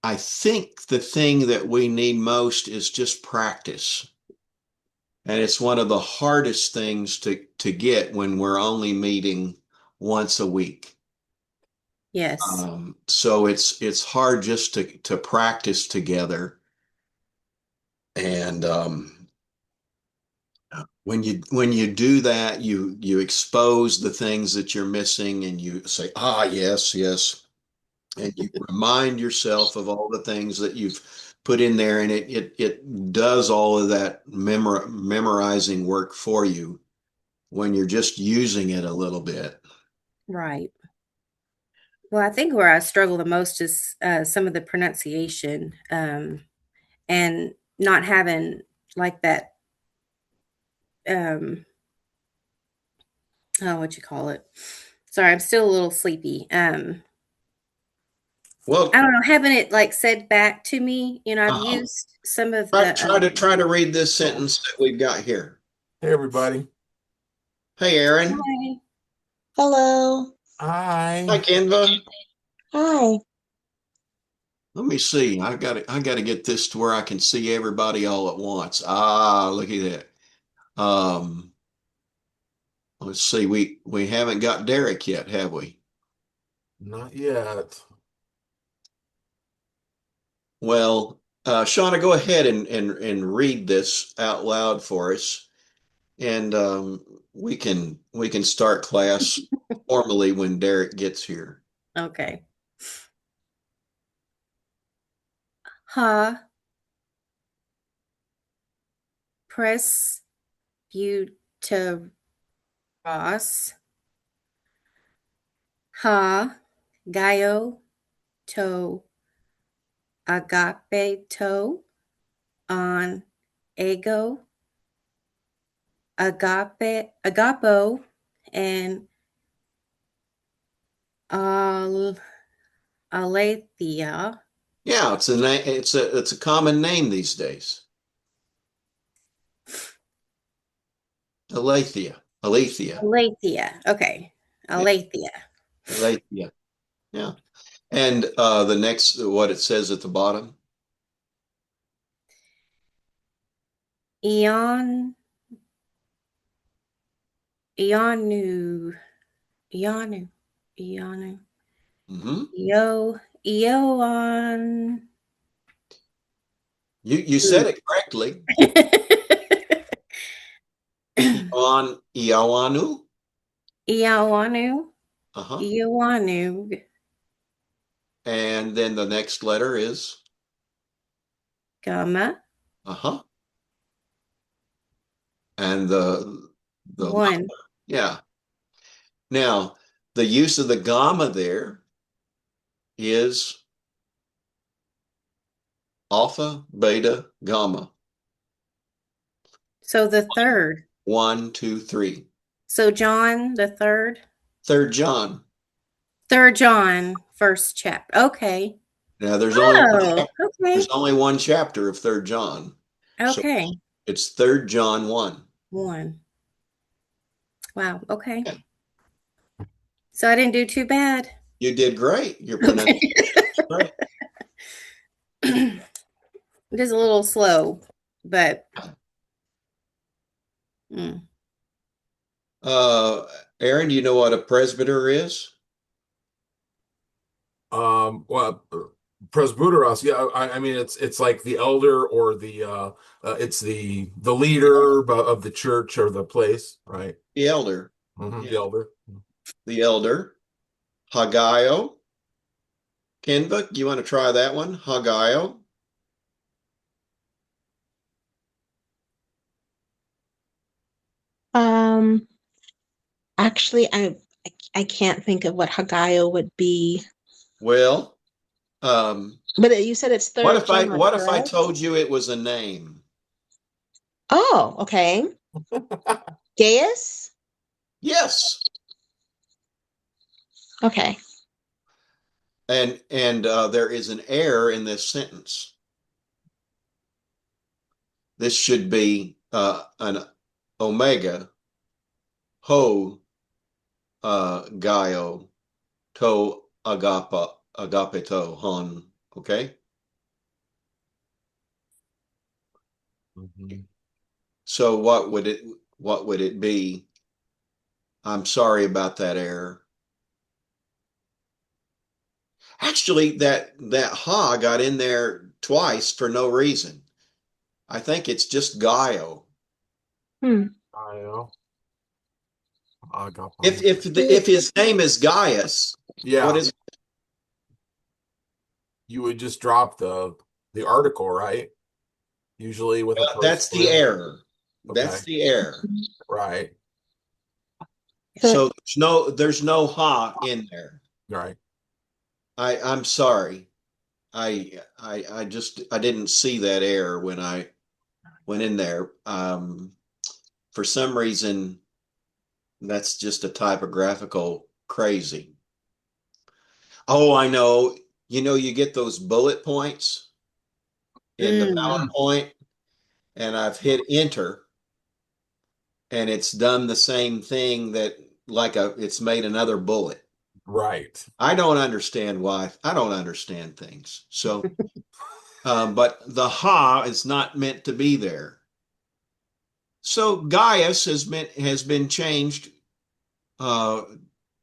I think the thing that we need most is just practice. And it's one of the hardest things to get when we're only meeting once a week. Yes. So it's hard just to practice together. And when you do that, you expose the things that you're missing, and you say, ah, yes, yes, and you remind yourself of all the things that you've put in there, and it does all of that memorizing work for you when you're just using it a little bit. Right. Well, I think where I struggle the most is some of the pronunciation, and not having like that. Um, oh, what you call it? Sorry, I'm still a little sleepy. I Well, don't know, having it like said back to me. I've uh-huh. used some of Try, the. try to read this sentence that we've got here. Hey, everybody. Hey, Aaron. Hi. Hello. Hi, Hi. Canva. Hi. Let me see. I got to get this to where I can see everybody all at once. Ah, look at that. Let's see. We haven't got Derek yet, have we? Not yet. Well, Shauna, go ahead and read this out loud for us, and we can start class formally when Derek gets here. Okay. Ha presbyteros. Ha gaio to agape to on ego agapo and al aletheia. Yeah, it's a name. It's a common name these days. Aletheia. Aletheia. Aletheia. Okay. Yeah, Aletheia. Aletheia. Yeah. And the next, what it says at the bottom. Eon, Eonu, Eonu, Eonu, Hmm. Eoan. You said it correctly. Iawanu. Eoanu, Uh-huh. Eoanu, And then the next letter is gamma, uh-huh. And the one. yeah. Now, the use of the gamma there is alpha, beta, gamma. So the third. One, two, three. So John, the third. Third John. Third John, first chapter. Okay. Now Oh, there's okay. only one chapter of Third John. So Okay. it's Third John 1. One. Wow. Okay. Yeah, So I didn't do too bad. you did great. Your Okay. pronunciation is great. It is a little slow, but mm. Uh, Aaron, do you know what a presbyter is? Well, presbyteros. Yeah, I mean it's like the elder or it's the leader of the church or the place, right? The elder. The Yeah, elder. the elder. Haggaio. Kenva, you want to try that one? Haggaio. Um, actually, I can't think of what Haggaio would be. Well, um, But you said it's what third if I John, what if I correct? told you it was a name? Oh, okay. Gaius? Yes. Okay. And there is an error in this sentence. This should be an omega ho gaio to agapa agapeto hon. Okay. Mhm. So what would it be? I'm sorry about that error. Actually, that ha got in there twice for no reason. I think it's just Gaio. Hmm. Io, If agapo. if his name is Gaius, what Yeah, is you would just drop the article, right? Usually with a that's the person. error. Okay, That's the error. right, So, So there's no ha in there. right. I'm sorry. I just I didn't see that error when I went in there. For some reason, that's just a typographical crazy. Oh, I know. You know, you get those bullet points in the Mm. Mm, PowerPoint, and I've hit enter, and it's done the same thing that it's made another bullet. right. I don't understand why. I don't understand things. So, but the ha is not meant to be there. So Gaius has been changed. Uh,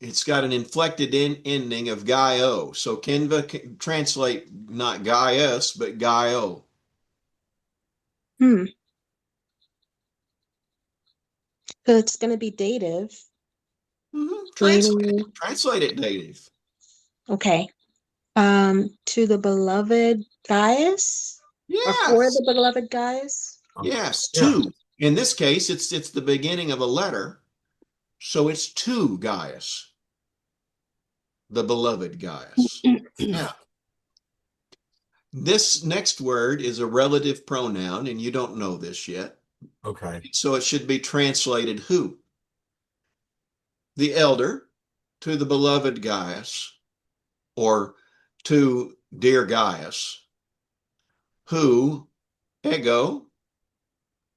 it's got an inflected ending of Gaio. So Canva can translate not Gaius but Gaio. hmm. So it's going to be dative. Dative. Translate it, Dave. Okay. To the beloved Gaius, or for Yes, the beloved Gaius. yes. Yeah. Two. In this case, it's the beginning of a letter, so it's to Gaius, the beloved Gaius. Yeah. This next word is a relative pronoun, and you don't know this yet. Okay. So it should be translated who? The elder to the beloved Gaius, or to dear Gaius, who, ego,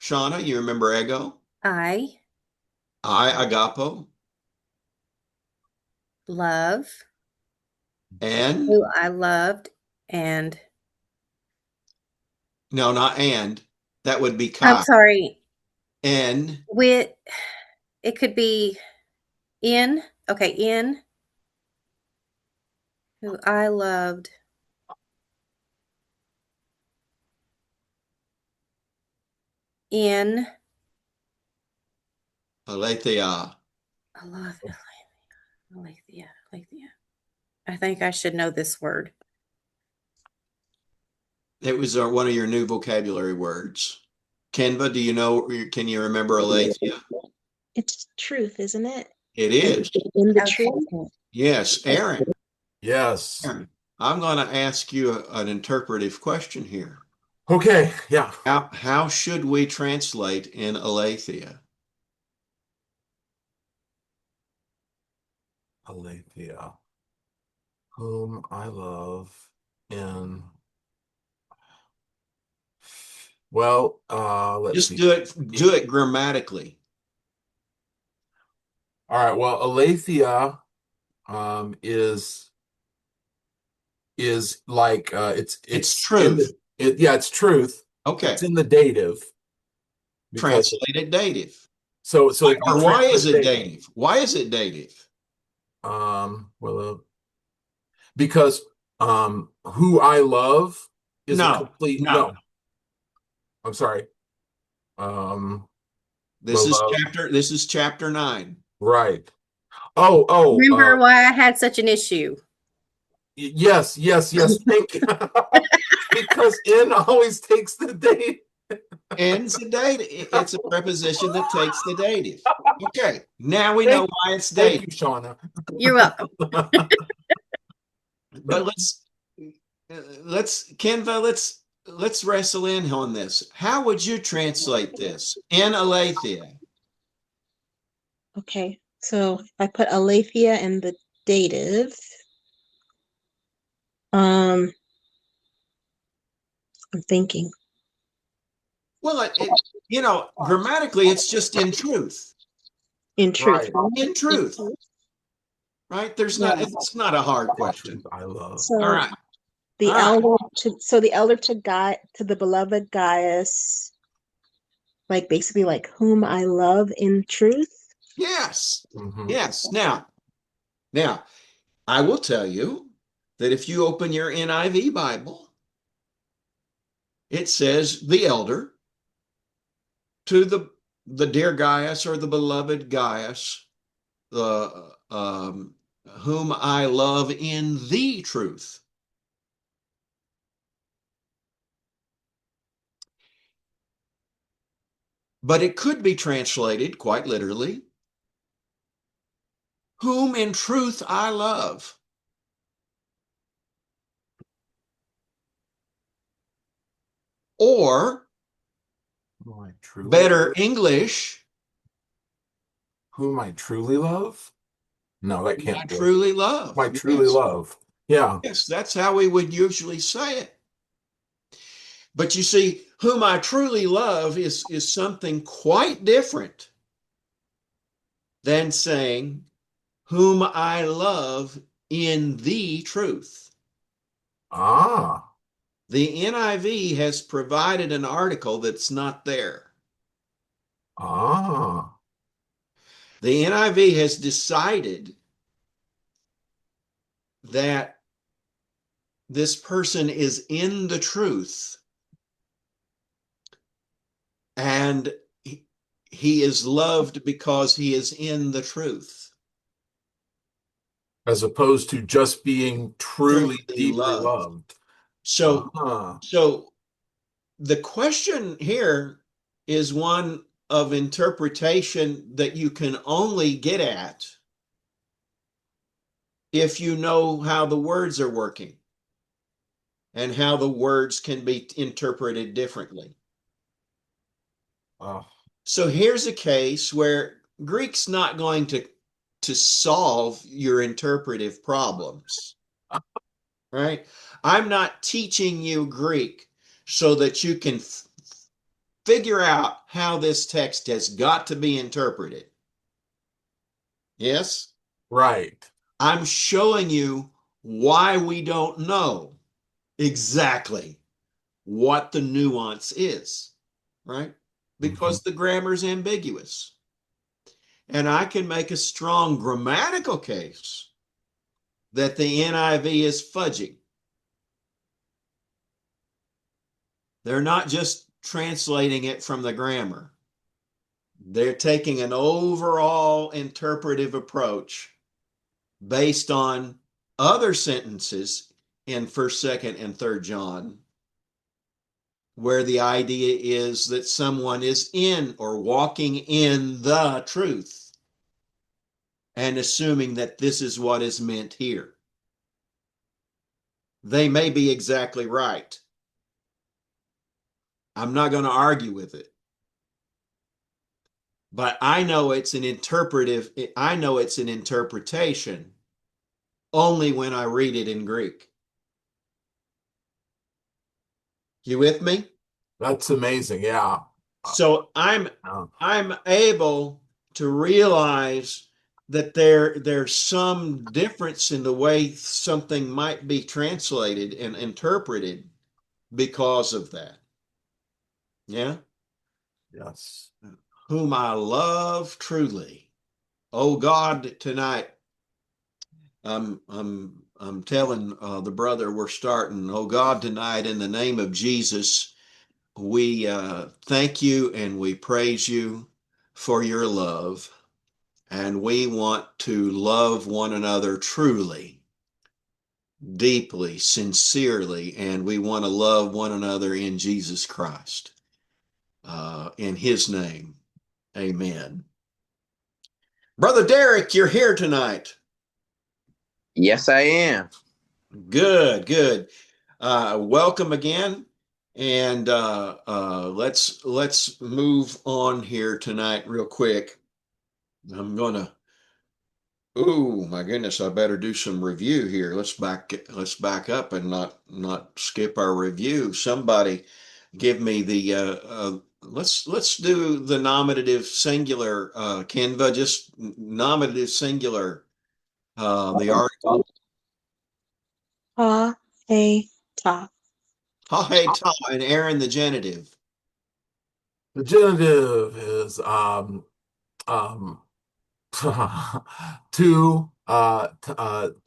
Shauna, you remember ego? I Agapo, love and, who I loved, and no, not and, that would be I'm Kai. sorry, And, with it could be in, okay, in who I loved, in Aletheia. I love Alethea, Alethea. I think I should know this word. It was one of your new vocabulary words. Canva, do you know, can you remember Aletheia? It's truth, isn't it? It In, is. in the truth. Okay. Yes, Aaron. Yes. Aaron, I'm going to ask you an interpretive question here. Okay. Yeah. How should we translate in Aletheia? Alethea, whom I love in. Well, let's Just see. do it grammatically. All right. Well, Aletheia is like It's it's in truth. yeah, it's truth. Okay. It's in the dative because Translate it dative. so if you Or why is translate it dative, dative? Why is it dative? well because who I love is a No, complete no. no. I'm sorry. Um, beloved, This is chapter 9. right. Oh, Remember why I had such an issue? yes, yes, yes. Thank you. Because N always takes the date. Ends the dative. It's a preposition that takes the dative. Okay. Now we know Thank, why it's thank dative. you, Shauna. You're welcome. But let's Canva, let's wrestle in on this. How would you translate this in Aletheia? Okay. So if I put Aletheia in the dative, um, I'm thinking Well, grammatically, it's just in truth. in truth, Right. right? In In truth, truth. right? Yeah. It's not a hard In question. truth, I love. All So right. All right. the elder to Guy to the beloved Gaius. Like basically like whom I love in truth. Yes. Mhm. Yes. Now, I will tell you that if you open your NIV Bible, it says the elder to the dear Gaius or the beloved Gaius, the whom I love in the truth. But it could be translated quite literally, whom in truth I love. Or Whom I truly better love. English, Whom I truly love? No, that whom I can't be. Whom truly I love. truly Yes. love. Yeah. Yes, that's how we would usually say it. But you see, whom I truly love is something quite different than saying, whom I love in the truth. Ah. The NIV has provided an article that's not there. Ah. The NIV has decided that this person is in the truth and he is loved because he is in the truth. As opposed to just being truly Truly deeply loved. loved. So, Ah. so the question here is one of interpretation that you can only get at if you know how the words are working and how the words can be interpreted differently. Ah. So here's a case where Greek's not going to solve your interpretive problems, right? I'm not teaching you Greek so that you can figure out how this text has got to be interpreted. Yes? Right. I'm showing you why we don't know exactly what the nuance is, right? Mhm. Because the grammar is ambiguous. And I can make a strong grammatical case that the NIV is fudging. They're not just translating it from the grammar, they're taking an overall interpretive approach based on other sentences in 1st, 2nd, and 3rd John, where the idea is that someone is in or walking in the truth and assuming that this is what is meant here. They may be exactly right. I'm not going to argue with it. But I know it's an interpretation only when I read it in Greek. You with me? That's amazing. Yeah. So I'm Uh, I'm able to realize that there's some difference in the way something might be translated and interpreted because of that. Yeah. yes. Whom I love truly. Oh God, tonight I'm telling the brother we're starting. Oh God, tonight in the name of Jesus, we thank you and we praise you for your love. And we want to love one another truly, deeply, sincerely, and we want to love one another in Jesus Christ. In his name, amen. Brother Derek, you're here tonight. Yes, I am. Good, good. Welcome again. And let's move on here tonight real quick. I'm gonna Oh my goodness, I better do some review here. Let's back up and not skip our review. Somebody give me the let's do the nominative singular Canva, just nominative singular the article. Ha, hey, ta. Ha hey ta and Aaron the genitive. The genitive is um two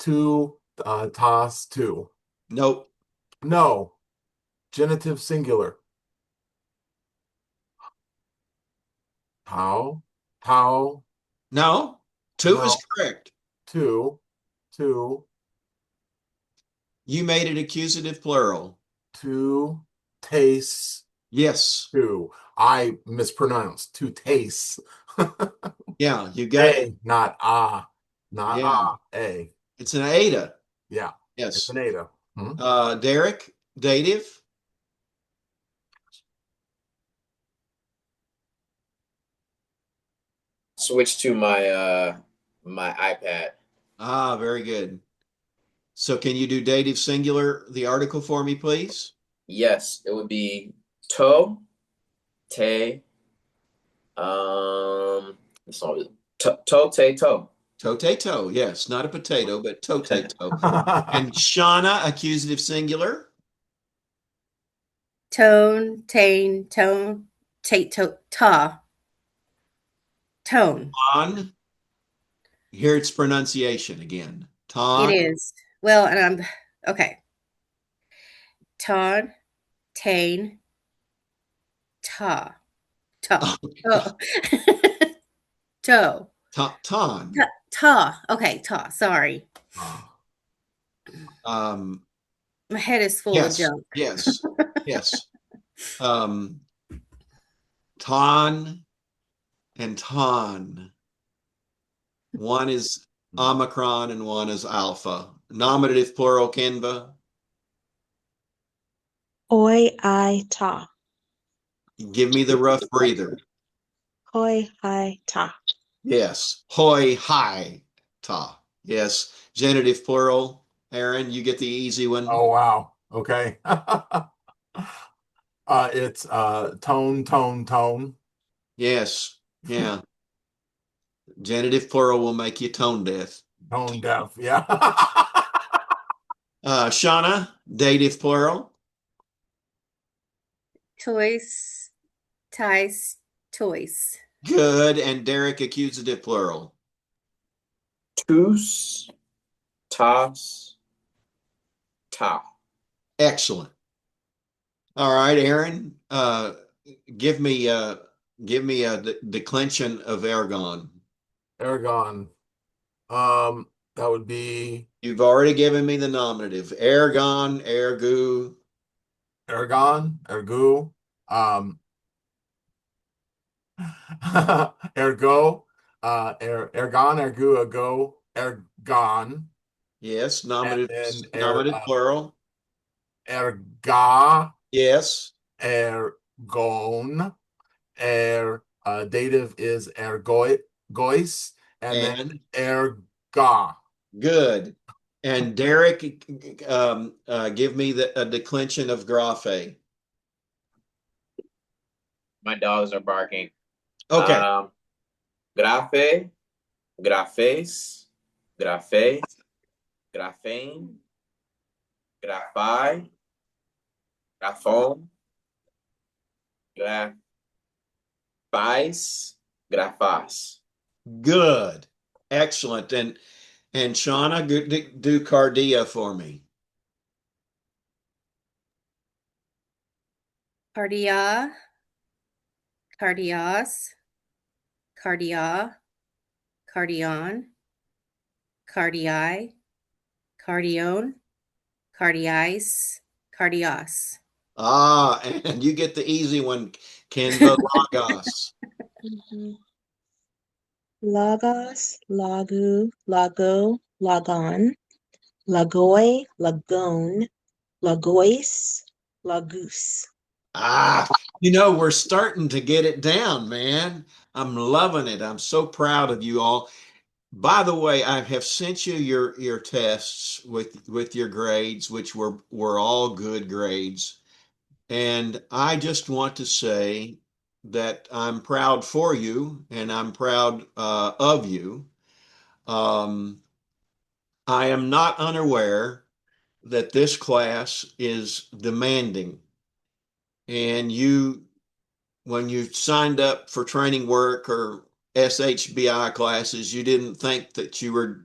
two toss two. Nope. No, genitive singular. How? How? No. Two is No, correct. two, two, You made it accusative plural. two, tastes, Yes. two. I mispronounced two tastes. Yeah, you got it. A, not ah, not Yeah. ah, a. It's an Ada. Yeah, it's Yes. an Ada. Hmm? Derek, dative. Switch to my iPad. Ah, very good. So can you do dative singular, the article for me, please? Yes, it would be toe, te, it's not toe, te, toe. Potato. Yes, not a potato, but potato. And Shauna, accusative singular. Tone, tane, tone, tate, to, ta, tone. On. Here it's pronunciation again. It Ton. is. Well, and I'm okay. Ton, tane, ta, ta, oh, toe, Ton. ta, ta. Okay, ta. Sorry, Um, my head is full of yes, junk. yes, yes. Um, ton and ton. One is omicron and one is alpha. Nominative plural, Canva. Oi, I, ta. Give me the rough breather. Hoi, hi, ta. Yes. Hoi, hi, ta. Yes. Genitive plural. Aaron, you get the easy one. Oh wow. Okay. It's tone, tone, tone. Yes. Yeah. Genitive plural will make you tone deaf. Tone deaf. Yeah. Shauna, dative plural. Toys, ties, toys. Good. And Derek, accusative plural. Tus, tas, ta. Excellent. All right, Aaron, give me give me a declension of ergon. Aragon. That would be You've already given me the nominative. Ergon, ergu. Aragon, ergo, um, ergo, ergon, ergo, ergo, ergon, Yes, and nominative, then nominative plural. erga, Yes, ergon, dative is gois, and then and erga. good. And Derek, give me a declension of graphe. My dogs are barking. Okay, Grafe, grafes, grafe, grafene, grafai, grafon, grafais, grafas. good, excellent. And Shauna, do cardia for me. Cardia, cardias, cardia, cardion, cardii, cardione, cardiais, cardias. Ah, and you get the easy one, Canva Lagos. Mhm. Logos, logu, logo, logon, logoi, logone, logois, logus. Ah, we're starting to get it down, man. I'm loving it. I'm so proud of you all. By the way, I have sent you your tests with your grades, which were all good grades. And I just want to say that I'm proud for you and I'm proud of you. Um, I am not unaware that this class is demanding, and when you signed up for training work or SHBI classes, you didn't think that you were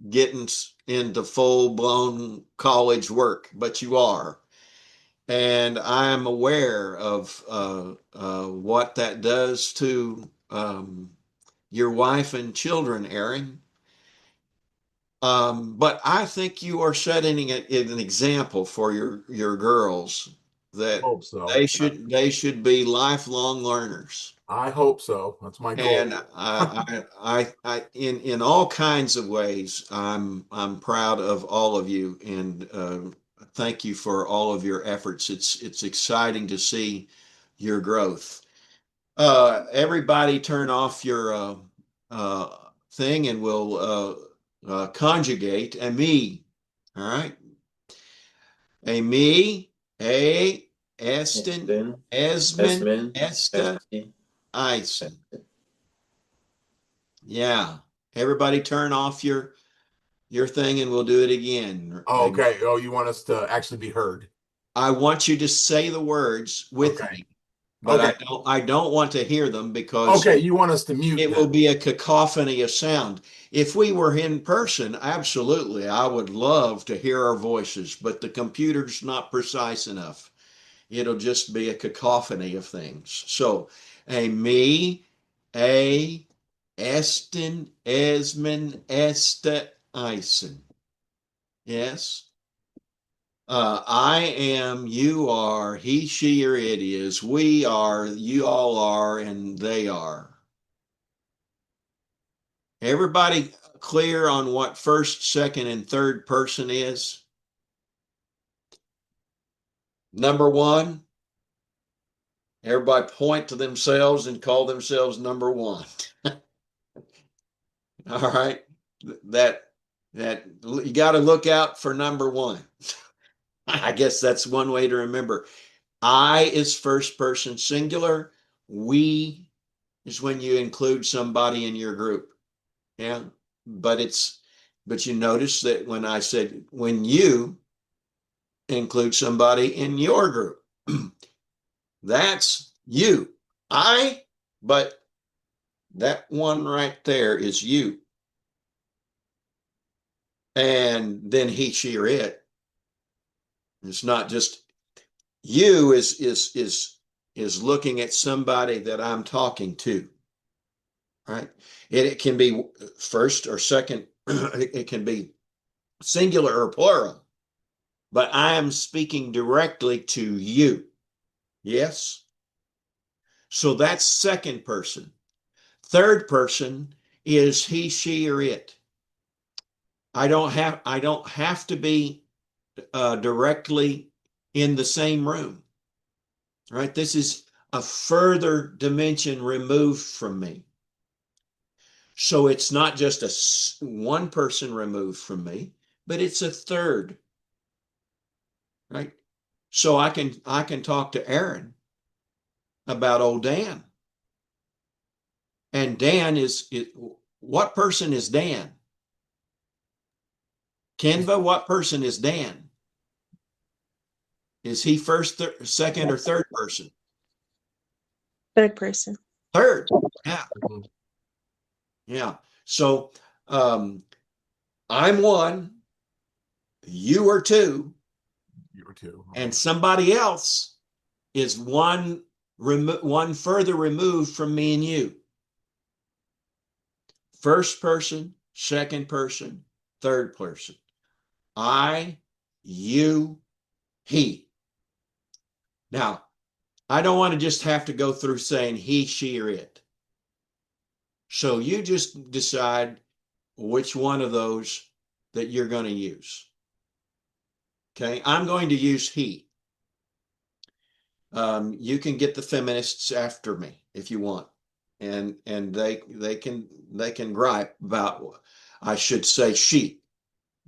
getting into full blown college work, but you are. And I am aware of what that does to your wife and children, Aaron. But I think you are setting an example for your girls that Hope so. they should be lifelong learners. I hope so. That's my goal. And in all kinds of ways, I'm proud of all of you, and thank you for all of your efforts. It's exciting to see your growth. Everybody, turn off your thing, and we'll conjugate a me. All right, a me, a Eston, Estin, Esmond, Esmin, Esta, Esti, Ison. Esti. Yeah. Everybody turn off your thing and we'll do it again. Oh, okay. Oh, you want us to actually be heard? I want you to say the words with Okay. me, but Okay. I don't want to hear them because Okay. You want us to mute it will then? be a cacophony of sound. If we were in person, absolutely, I would love to hear our voices, but the computer's not precise enough. It'll just be a cacophony of things. So, a me, a Eston, Esmond, Esta, Ison. Yes. I am, you are, he, she, or it is, we are, you all are, and they are. Everybody clear on what first, second, and third person is? Number one, everybody point to themselves and call themselves number one. All right. That that you got to look out for number one. I guess that's one way to remember. I is first person singular. We is when you include somebody in your group. Yeah. But but you notice that when I said when you include somebody in your group, that's you. But that one right there is you. And then he, she, or it. It's not just you is looking at somebody that I'm talking to, right? It can be first or second, it can be singular or plural, but I am speaking directly to you. Yes? So that's second person. Third person is he, she, or it. I don't have to be directly in the same room. Right? This is a further dimension removed from me. So it's not just one person removed from me, but it's a third, right? So I can talk to Aaron about old Dan. And Dan what person is Dan? Kenva, what person is Dan? Is he first, second, or third person? Third person. Third. Yeah. Mhm. Yeah. So I'm one, you are two, You were too. and somebody else is one further removed from me and you. First person, second person, third person. I, you, he. Now, I don't want to just have to go through saying he, she, or it. So you just decide which one of those that you're going to use. Okay, I'm going to use he. You can get the feminists after me if you want, and they can gripe about I should say she.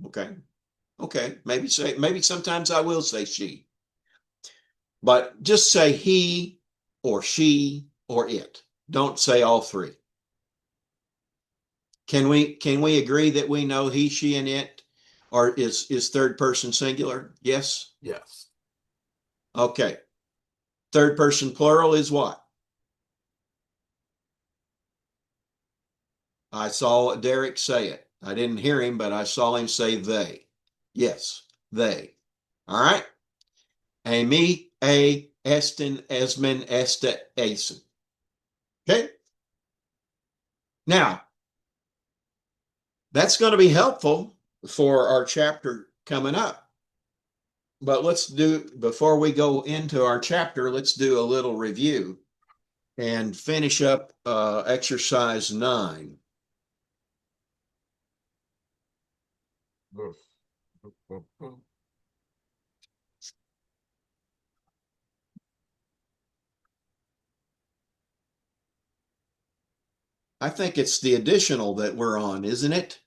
Okay, okay, maybe sometimes I will say she, but just say he or she or it. Don't say all three. Can we agree that we know he, she, and it, or is third person singular? Yes. Yes. Okay. Third person plural is what? I saw Derek say it. I didn't hear him, but I saw him say they. Yes, they. All right. Amy, A, Eston, Esmond, Esta, Asen. Okay. Now, that's going to be helpful for our chapter coming up. But before we go into our chapter, let's do a little review and finish up exercise 9. I think it's the additional that we're on, isn't it?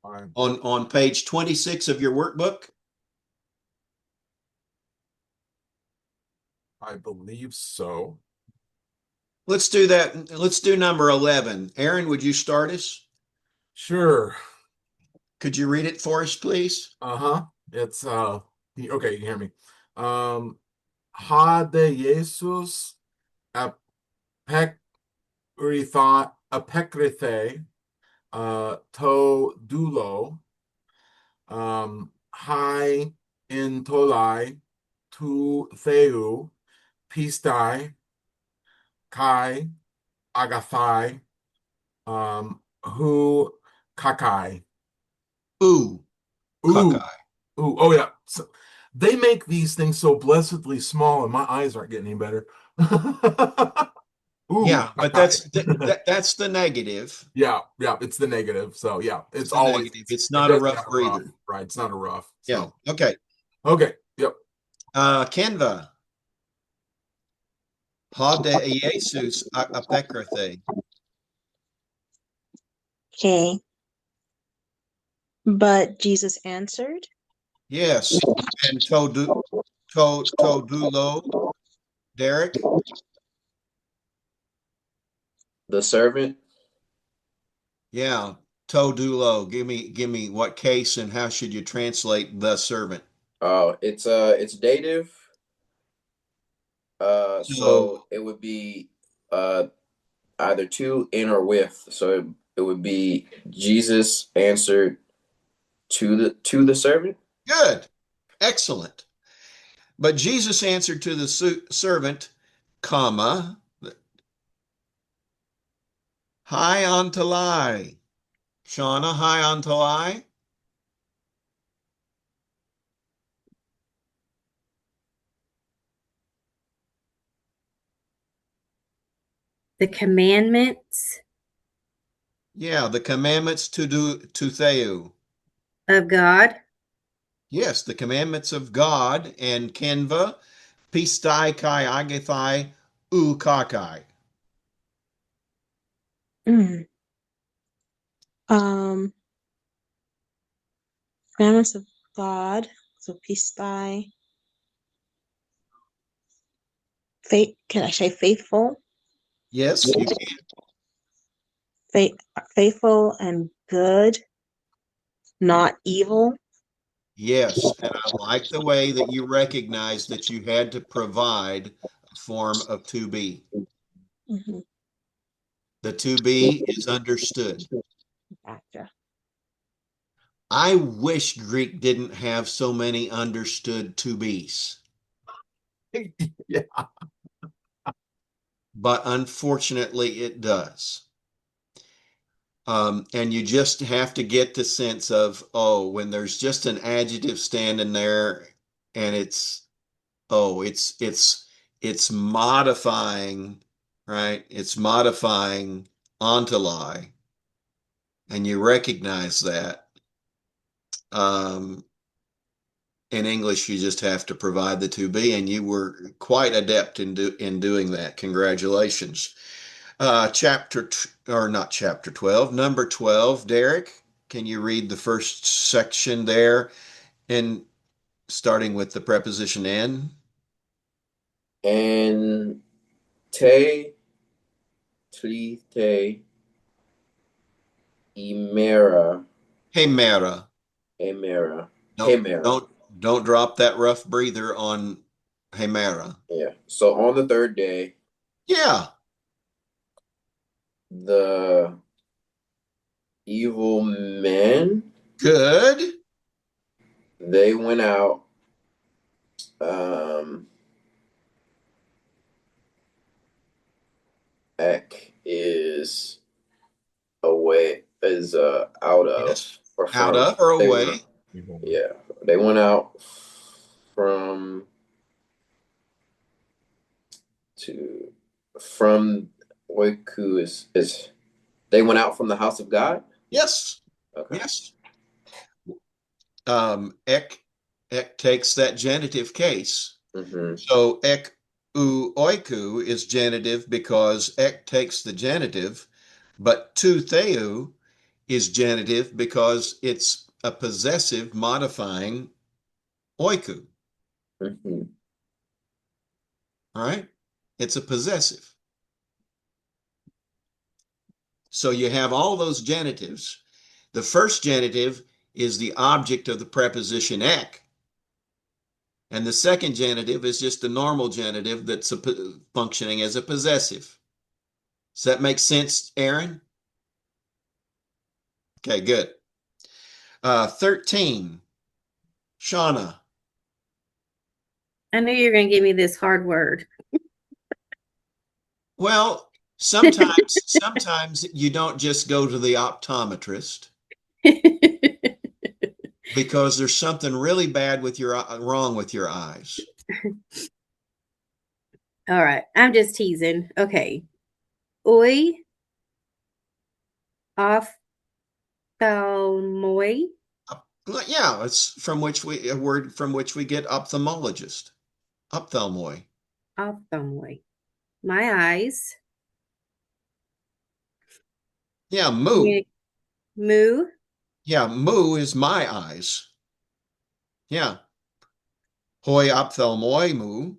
On page 26 of your workbook? I believe so. Let's do that. Let's do number 11. Aaron, would you start us? Sure. Could you read it for us, please? Uh-huh. It's okay, you hear me. Ha de Jesus apekrithe to dulo hi in tolai tu theu pistai kai agathai hu kakai. Ooh, Ooh, Kakai. ooh, oh yeah. So, they make these things so blessedly small, and my eyes aren't getting any better. Ooh, Yeah, but kakai. that's the negative. Yeah, yeah, it's the negative. So yeah, It's it's the always negative. It's it not a doesn't rough have a rough, breather. right? It's not a rough. Yeah. So Okay. okay, yep. Canva. Ha de Jesus apekrathe. Okay. But Jesus answered, Yes. And to dulo, Derek. The servant. Yeah. To dulo. Give me what case and how should you translate the servant? Oh, it's dative. So So it would be uh either to, in, or with. So it would be Jesus answered to the servant. good. Excellent. But Jesus answered to the servant, comma, hi on to lie. Shauna, hi on to lie. The commandments Yeah, the commandments to do to Theu. of God. Yes, the commandments of God and Kenva, pistai kai agathai kakai. mm, um, commandments of God. So pistai, faith. Can I say faithful? Yes, you can. Faith, faithful and good, not evil. Yes, and I like the way that you recognize that you had to provide a form of to be. Mhm. The to be is understood. Gotcha. I wish Greek didn't have so many understood to be's, Yeah. but unfortunately it does. And you just have to get the sense of, oh, when there's just an adjective standing there and it's modifying, right? It's modifying onto lie, and you recognize that. Um, in English, you just have to provide the to be, and you were quite adept in doing that. Congratulations. Or not chapter 12, number 12, Derek, can you read the first section there and starting with the preposition in? And te te imera Hemera. emera Don't hemera. don't don't drop that rough breather on Hemera. Yeah. So on the third day, Yeah. The evil men, Good. they went out. Um, Ek is away, is out Yes. of or Out from. of or They went, away. yeah, they went out from to from Oiku is they went out from the house of God. Yes. Okay. Yes. Ek takes that genitive case. Mm-hmm. So ek u oiku is genitive because ek takes the genitive, but tu theu is genitive because it's a possessive modifying oiku. Mm-hmm. All right. It's a possessive. So you have all those genitives. The first genitive is the object of the preposition ek. And the second genitive is just a normal genitive that's functioning as a possessive. Does that make sense, Aaron? Okay, good. 13, Shauna. I knew you were going to give me this hard word. Well, sometimes you don't just go to the optometrist because there's something really bad with your wrong with your eyes. All right. I'm just teasing. Okay. Oi ophthalmoi. Yeah, it's from which a word from which we get ophthalmologist, ophthalmoi. Ophthalmoi. My eyes. Yeah, moo. Moo. Yeah, moo is my eyes. Yeah, hoi ophthalmoi moo.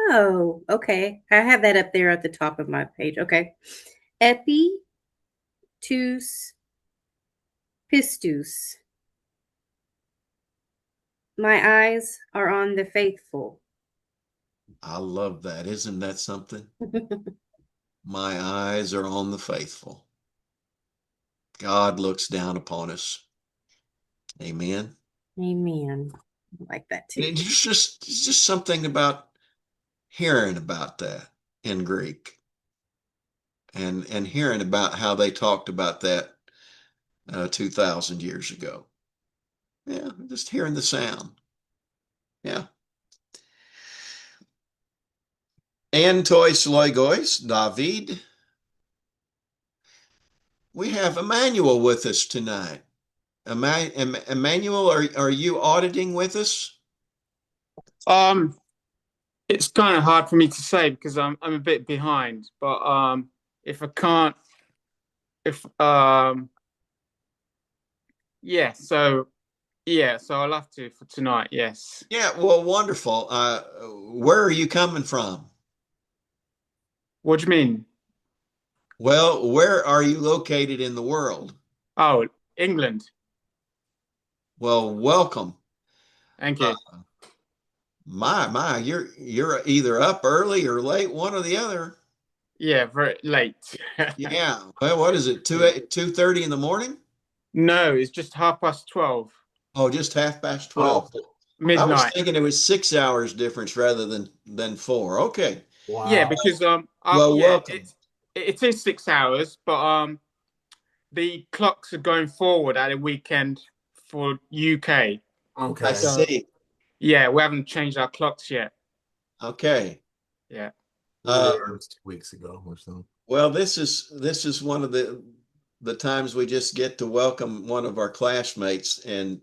Oh, okay. I have that up there at the top of my page. Okay. Epi tus pistus. My eyes are on the faithful. I love that. Isn't that something? My eyes are on the faithful. God looks down upon us. Amen. Amen. I like that And too. it's just something about hearing about that in Greek and hearing about how they talked about that 2,000 years ago. Yeah, just hearing the sound. Yeah. Antois Loigois, David. We have Emmanuel with us tonight. Emmanuel, are you auditing with us? Um, it's kind of hard for me to say because I'm a bit behind. But if I can't, if yeah, so yeah, so I'll have to for tonight. Yes. Yeah, well, wonderful. Where are you coming from? What do you mean? Well, where are you located in the world? Oh, England. Well, welcome. Thank Uh, you. you're either up early or late, one or the other. Yeah, very late. Yeah. Well, what is it? Yeah. 2:30 in the morning? No, it's just 12:30. Oh, just half past Oh, 12. I was Midnight. thinking it was 6 hours difference rather than four. Okay. Yeah, wow. because Well, yeah, welcome. it is 6 hours, but the clocks are going forward at a weekend for UK. I Okay. So see. yeah, we haven't changed our clocks yet. Okay. Yeah. We were Uh, there just 2 weeks ago or so. well, this is one of the times we just get to welcome one of our classmates and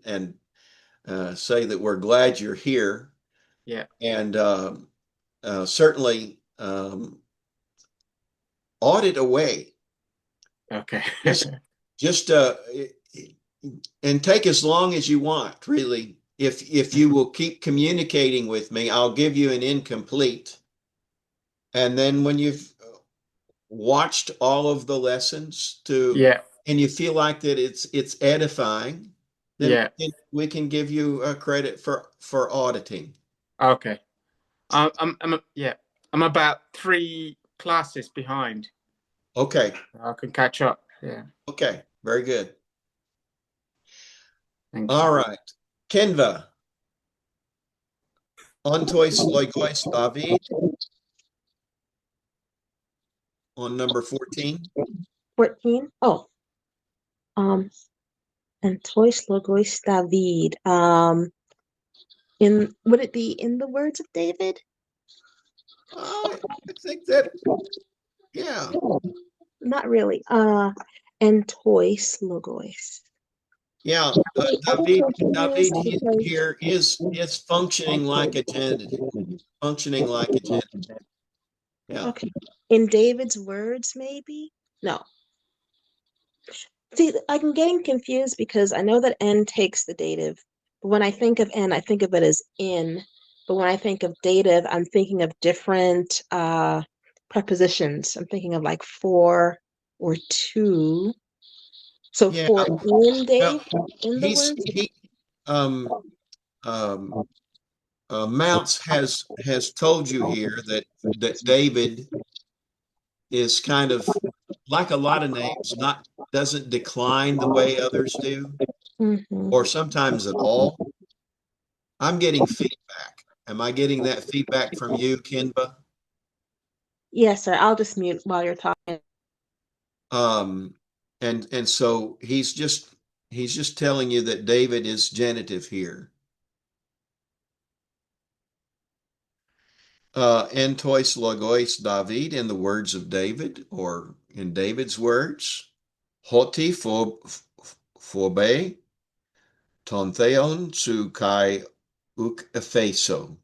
say that we're glad you're here, Yeah. and certainly audit away. Okay. Just just and take as long as you want, really. If you will keep communicating with me, I'll give you an incomplete. And then when you've watched all of the lessons Yeah. and you feel like that it's edifying, then Yeah. we can give you credit for auditing. Okay. I'm yeah. I'm about classes behind. Okay. I can catch up. Yeah. Okay. Very good. Thank All you. right. Kenva. Ontois loigois David on number 14. 14. Oh, um, and Tois Logos David. Would it be in the words of David? I think that, yeah. Not really. And Tois Logos. Yeah. I get confused David because here is functioning like a genitive. Functioning like a genitive. Yeah. okay. In David's words, maybe? No. See, I'm getting confused because I know that N takes the dative, but when I think of N, I think of it as in. But when I think of dative, I'm thinking of different prepositions. I'm thinking of like for or to. So Yeah. for in Well, Dave, in the he's words. he um Mounts has told you here that David is kind of like a lot of names, not doesn't decline the way others do, Mhm. or sometimes at all. I'm getting feedback. Am I getting that feedback from you, Kenba? Yes, sir. I'll just mute while you're talking. Um, and so he's just telling you that David is genitive here. Entois logois David in the words of David, or in David's words. Hoti phobe ton theon su kai uk epheso.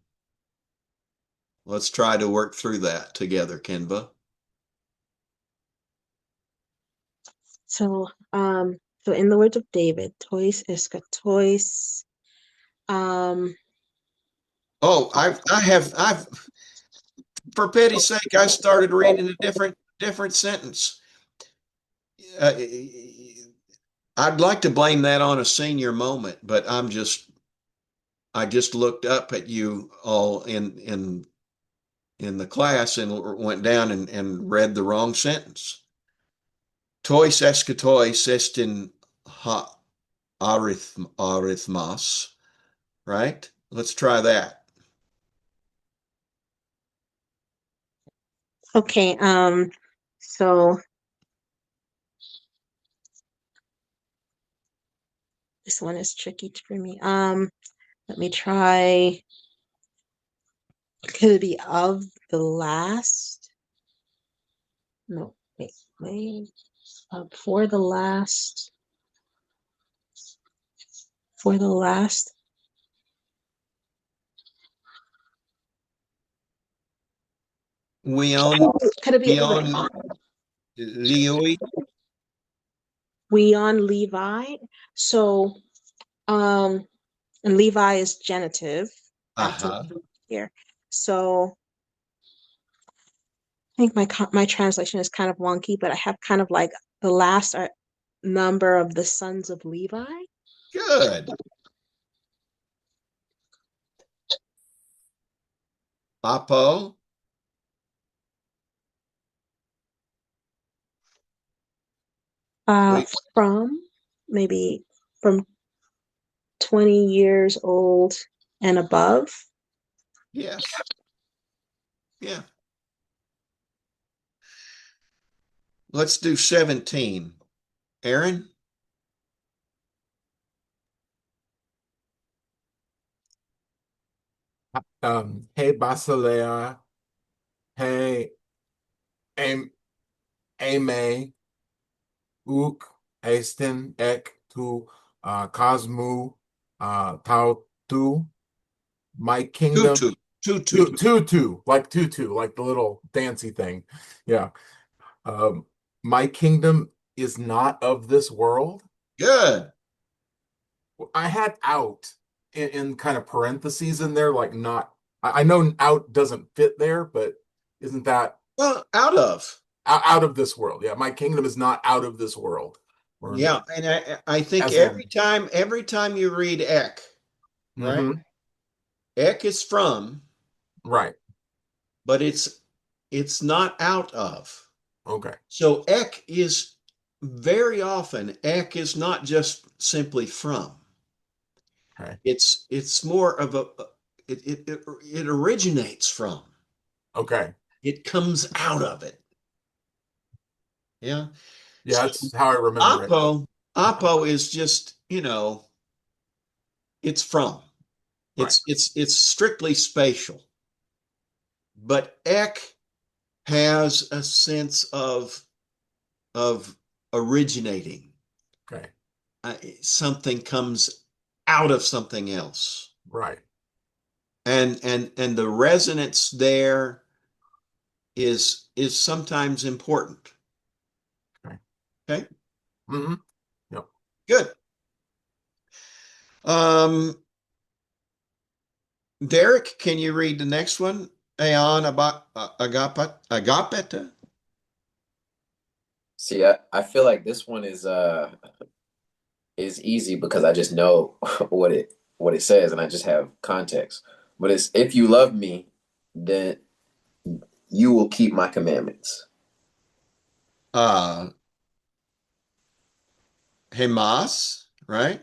Let's try to work through that together, Kenba. So, so in the words of David, tois tois. Um, Oh, I've for pity's sake, I started reading a different sentence. Uh, I'd like to blame that on a senior moment, but I just looked up at you all in the class and went down and read the wrong sentence. Tois eschatos estin ha arithmos, right? Let's try that. okay, so this one is tricky for me. Let me try. Could it be of the last? No, wait. For the last. For the last. Weon Could it be wait, Weon Leoi. we on Levi? So, um, and Levi is genitive. That's in Uh-huh. here. So I think my translation is kind of wonky, but I have kind of like the last number of the sons of Levi. Good. Apo. Uh, We, from maybe from 20 years old and above. yes. Yeah. Let's do 17. Aaron? Hey Basilea, hey Am Ame, Uk, Esten, Ek, Tu, Cosmu, Tau Tu, my kingdom, Tutu. Tutu. tutu, like the little dancy thing. Yeah. Um, my kingdom is not of this world. Good. I had out in kind of parentheses in there, like not. I know out doesn't fit there, but isn't that Well, out of. out of this world? Yeah, my kingdom is not out of this world. Or Yeah, and I think as in, every time you read ek, right? hmm Ek is from, right. but it's It's not out of. Okay. So ek is very often, ek is not just simply from. Okay. It's more of a it originates from. Okay. It comes out of it. Yeah. Yeah, So that's how I remember it. apo is just, it's from. Right. It's strictly spatial. But ek has a sense of originating. Okay. Something comes out of something else. Right. And the resonance there is sometimes important. Okay. Okay. Mm-hmm. Yep. Good. Derek, can you read the next one? Aeon agapeta. See, I feel like this one is easy because I just know what it says and I just have context. But it's if you love me, then you will keep my commandments. Uh, Hemas, right?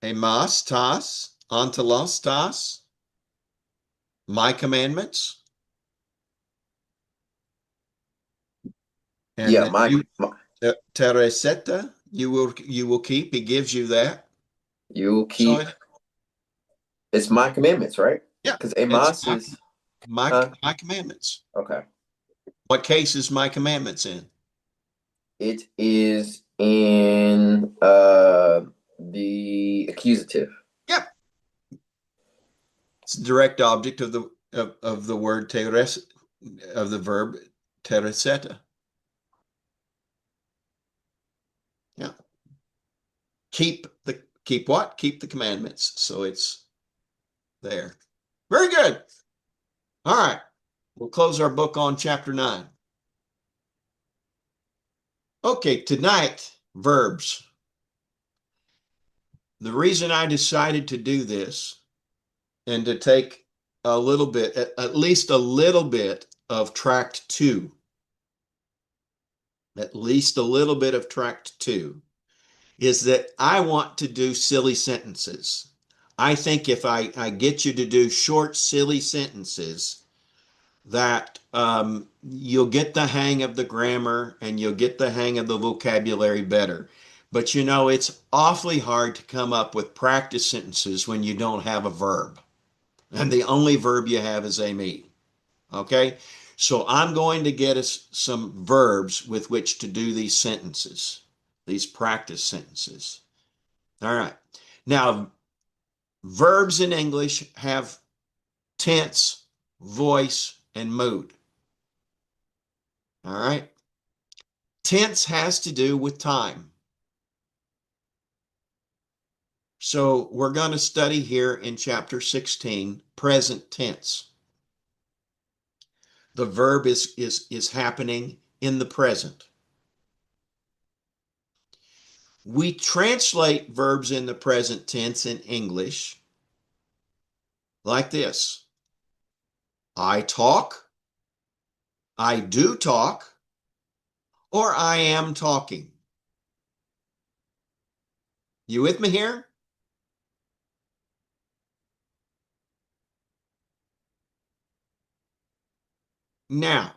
Hemas tas, ontelos tas, my commandments. And Yeah, then tereseta, you will keep. He gives you that. you will So keep. It's my commandments, right? yeah, Because it's Amos is, my huh? my commandments. Okay. What case is my commandments in? It is in the accusative. Yeah, it's a direct object of the word teres of the verb tereseta. Yeah. Keep what? Keep the commandments. So it's there. Very good. All right. We'll close our book on chapter 9. Okay, tonight, verbs. The reason I decided to do this and to take a little bit, at least a little bit of tract 2, at least a little bit of tract 2, is that I want to do silly sentences. I think if I get you to do short, silly sentences, that you'll get the hang of the grammar and you'll get the hang of the vocabulary better. But it's awfully hard to come up with practice sentences when you don't have a verb. And the only verb you have is a me. Okay? So I'm going to get us some verbs with which to do these sentences, these practice sentences. All right. Now, verbs in English have tense, voice, and mood. All right. Tense has to do with time. So we're going to study here in chapter 16, present tense. The verb is happening in the present. We translate verbs in the present tense in English like this. I talk, I do talk, or I am talking. You with me here? Now,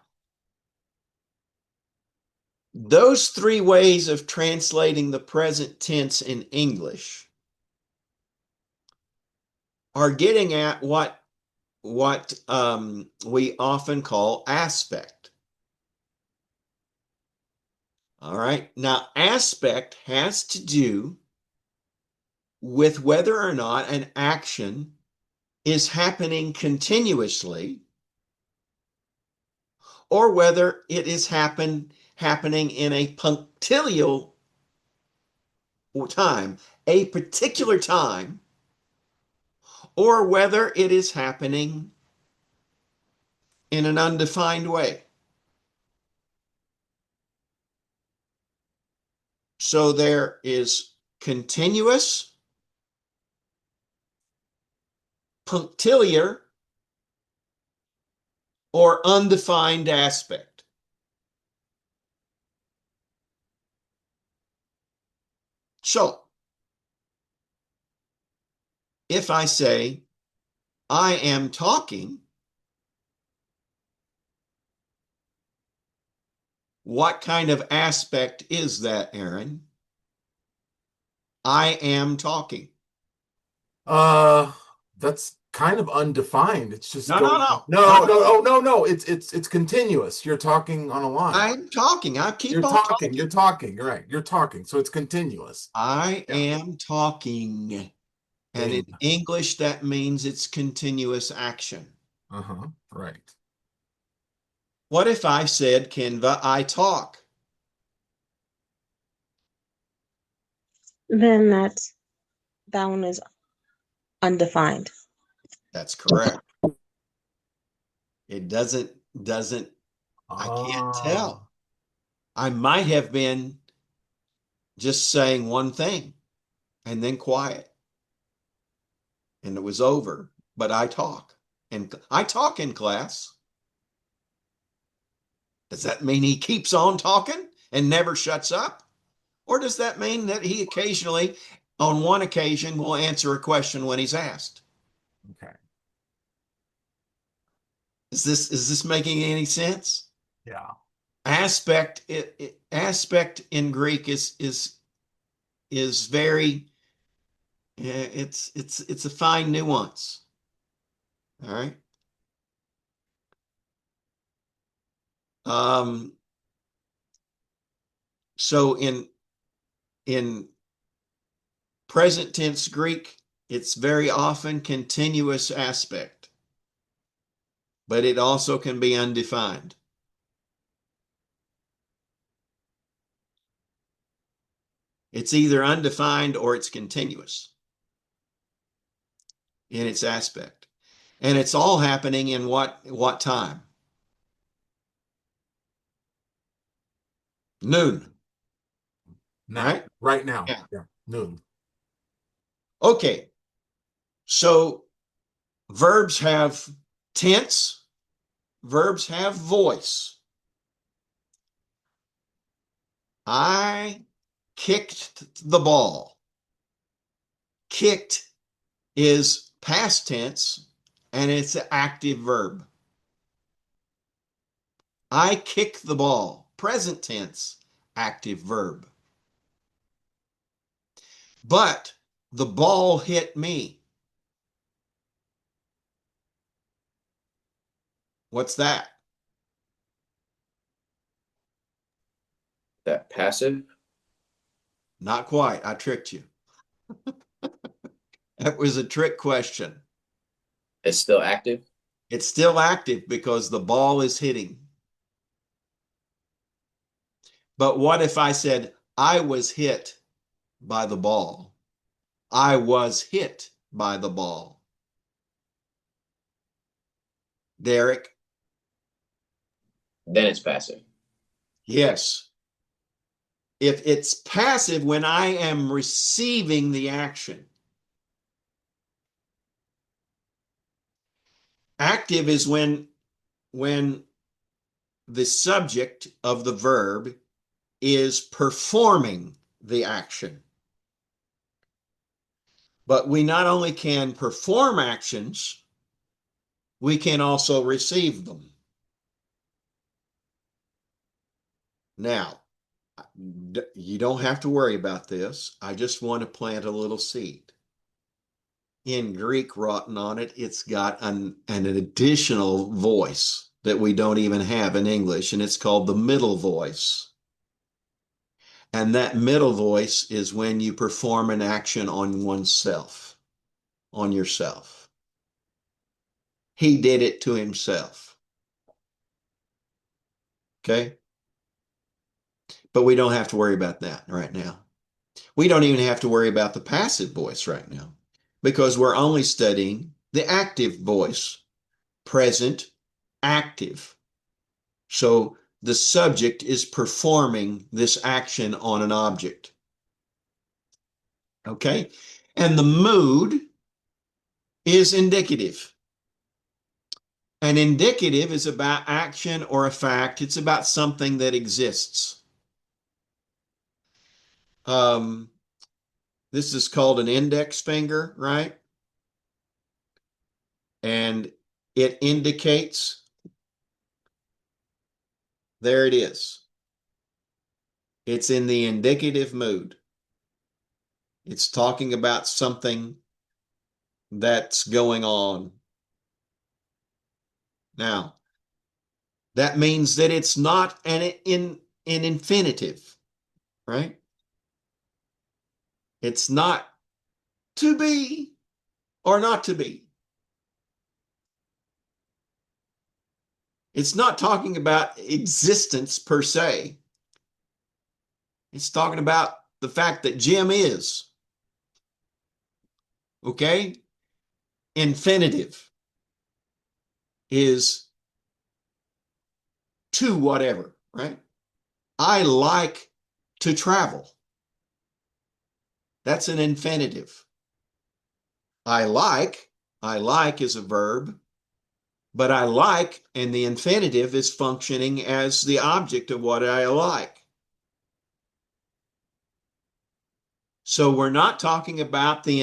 those three ways of translating the present tense in English are getting at what we often call aspect. All right. Now, aspect has to do with whether or not an action is happening continuously or whether it is happening in a punctilial time, a particular time, or whether it is happening in an undefined way. So there is continuous, punctiliar, or undefined aspect. So, if I say, I am talking, what kind of aspect is that, Aaron? I am talking. Uh, that's kind of undefined. It's just No, no, going. no, no, No, no. no, oh, no, no. It's continuous. You're talking on a line. I'm talking. I keep You're on talking. You're talking. talking. You're right. You're talking. So it's continuous. I Yeah. am talking. And in Bingo. English, that means it's continuous action. Uh-huh. Right. What if I said, Canva, I talk? Then that one is undefined. That's correct. It doesn't, I can't Ah. tell. I might have been just saying one thing and then quiet and it was over, but I talk and I talk in class. Does that mean he keeps on talking and never shuts up? Or does that mean that he occasionally, on one occasion, will answer a question when he's asked? Okay. Is this making any sense? Yeah. Aspect in Greek is very it's a fine nuance. All right. Um, so in present tense Greek, it's very often continuous aspect, but it also can be undefined. It's either undefined or it's continuous in its aspect. And it's all happening in what time? Noon, Now. right? Right now. Yeah. Yeah. Noon. Okay. So verbs have tense, verbs have voice. I kicked the ball. Kicked is past tense and it's an active verb. I kick the ball. Present tense, active verb. But the ball hit me. What's that? That passive. Not quite. I tricked you. That was a trick question. It's still active. It's still active because the ball is hitting. But what if I said, I was hit by the ball? I was hit by the ball. Derek? Then it's passive. Yes. If it's passive when I am receiving the action, active is when the subject of the verb is performing the action. But we not only can perform actions, we can also receive them. Now, you don't have to worry about this. I just want to plant a little seed. In Greek, written on it, it's got an additional voice that we don't even have in English, and it's called the middle voice. And that middle voice is when you perform an action on oneself, on yourself. He did it to himself. Okay? But we don't have to worry about that right now. We don't even have to worry about the passive voice right now because we're only studying the active voice, present, active. So the subject is performing this action on an object. Okay? And the mood is indicative. An indicative is about action or a fact. It's about something that exists. Um, this is called an index finger, right? And it indicates, there it is. It's in the indicative mood. It's talking about something that's going on. Now, that means that it's not an infinitive, right? It's not to be or not to be. It's not talking about existence per se. It's talking about the fact that Jim is. Okay? Infinitive is to whatever, right? I like to travel. That's an infinitive. I like is a verb, but I like, and the infinitive is functioning as the object of what I like. So we're not talking about the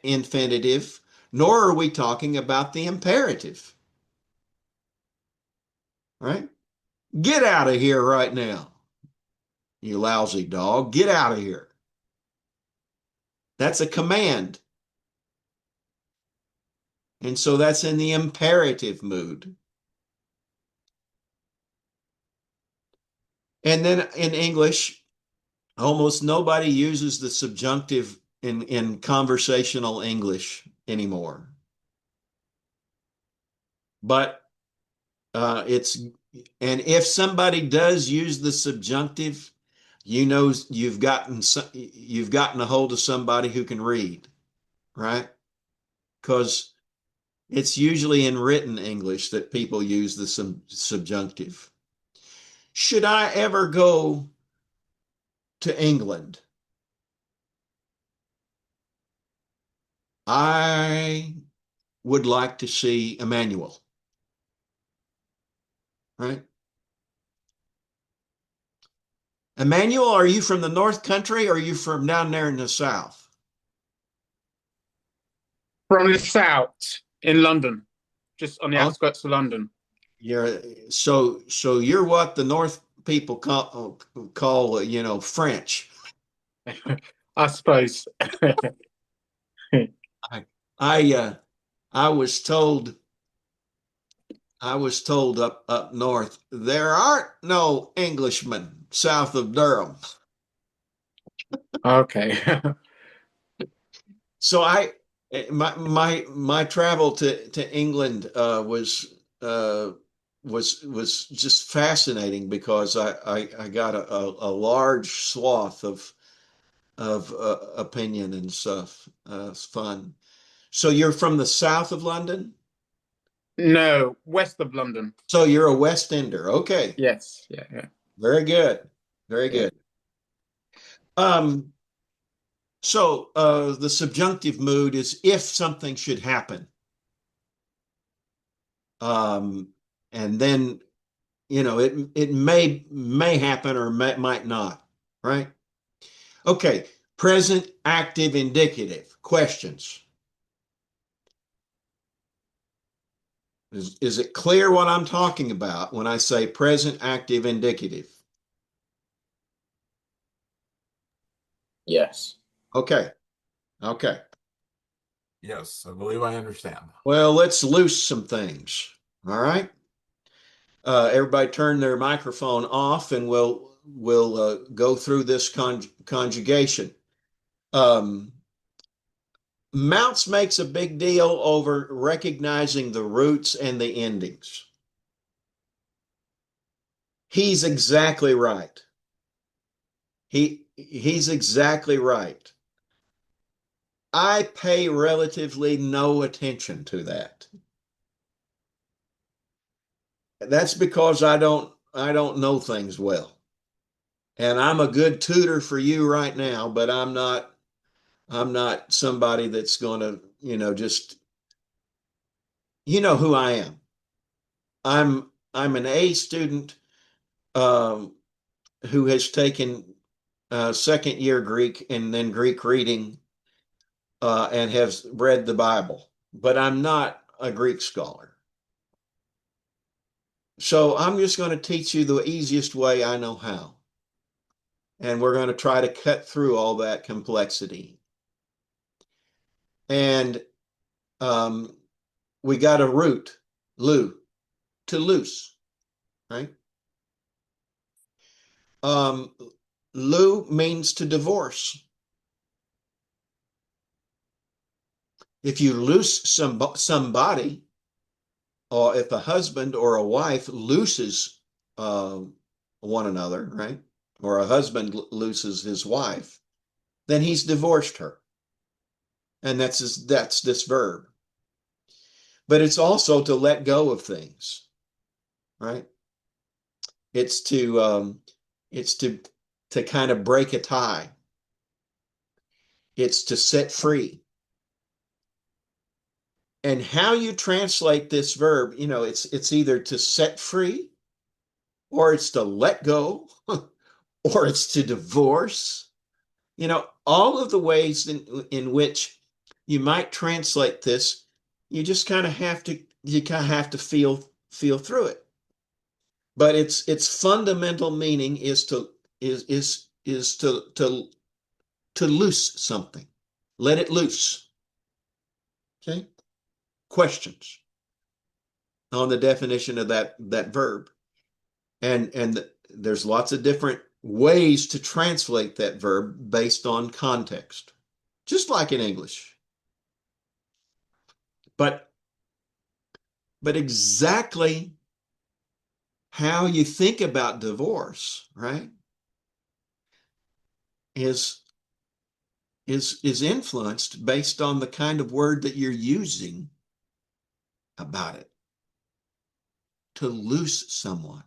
infinitive, nor are we talking about the imperative, right? Get out of here right now, you lousy dog. Get out of here. That's a command. And so that's in the imperative mood. And then in English, almost nobody uses the subjunctive in conversational English anymore. But and if somebody does use the subjunctive, you've gotten a hold of somebody who can read, right? Because it's usually in written English that people use the subjunctive. Should I ever go to England? I would like to see Emmanuel, right? Emmanuel, are you from the North Country or are you from down there in the South? From the south in London, just on the Oh, outskirts of London. so you're what the North people call French. I suppose. I I was told up north there aren't no Englishmen south of Durham. Okay. So my travel to England was just fascinating because I got a large swath of opinion and stuff. It's fun. So you're from the south of London? No, west of London. So you're a West Ender. Okay. Yes. Yeah. Yeah. Very good. Very Yeah. good. So the subjunctive mood is if something should happen. Um, and then it may happen or might not, right? Okay, present active indicative. Questions. Is it clear what I'm talking about when I say present active indicative? Yes. Okay. Okay. Yes, I believe I understand. Well, let's loose some things. All right. Everybody turn their microphone off and we'll go through this conjugation. Mounts makes a big deal over recognizing the roots and the endings. He's exactly right. He's exactly right. I pay relatively no attention to that. That's because I don't know things well. And I'm a good tutor for you right now, but I'm not somebody that's going to, just who I am. I'm an A student um, who has taken second year Greek and then Greek reading and has read the Bible, but I'm not a Greek scholar. So I'm just going to teach you the easiest way I know how. And we're going to try to cut through all that complexity. And um, we got a root, lu, to loose, right? Um, lu means to divorce. If you loose somebody, or if a husband or a wife looses one another, right? Or a husband looses his wife, then he's divorced her. And that's this verb. But it's also to let go of things, right? It's to kind of break a tie. It's to set free. And how you translate this verb, it's either to set free, or it's to let go, or it's to divorce. All of the ways in which you might translate this, you just kind of have to feel through it. But its fundamental meaning is to loose something. Let it loose. Okay? Questions on the definition of that verb. And there's lots of different ways to translate that verb based on context, just like in English. But exactly how you think about divorce, right, is influenced based on the kind of word that you're using about it. To loose someone.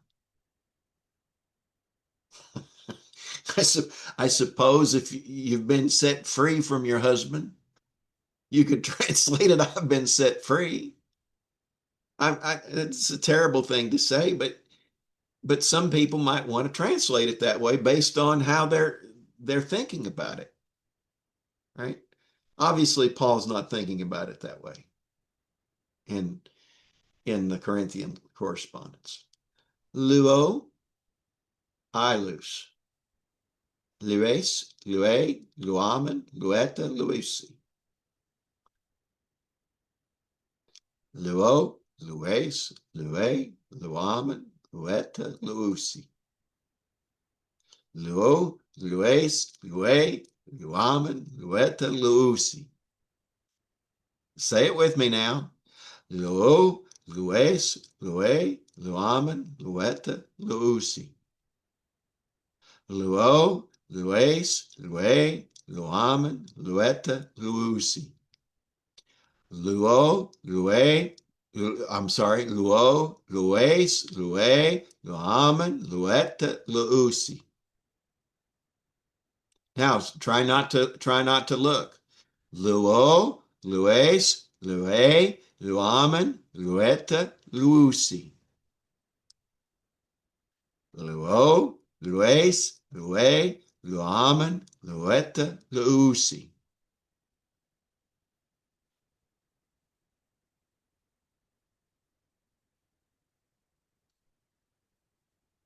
I suppose if you've been set free from your husband, you could translate it, I've been set free. It's a terrible thing to say, but some people might want to translate it that way based on how they're thinking about it, right? Obviously, Paul's not thinking about it that way in the Corinthian correspondence. Luo, I loose. Lues, lue, luamen, lueta, luisi. Luo, lues, lue, luamen, lueta, luusi. Luo, lues, lue, luamen, lueta, luusi. Say it with me now. Luo, lues, lue, luamen, lueta, luusi. Luo, lues, lue, luamen, lueta, luusi. Luo, lue, I'm sorry, luo, lues, lue, luamen, lueta, luusi. Now try not to look. Luo, lues, lue, luamen, lueta, luusi. Luo, lues, lue, luamen, lueta, luusi.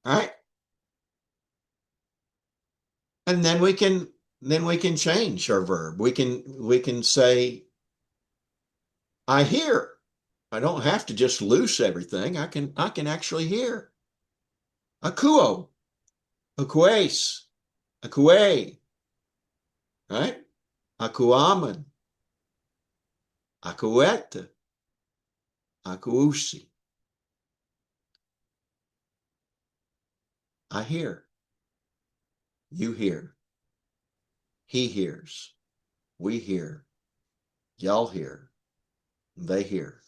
All right. And then we can change our verb. We can say, I hear. I don't have to just loose everything. I can actually hear. Akuo, akues, akue, right? Akuaman, akueta, akuusi. I hear. You hear. He hears. We hear. Y'all hear. They hear.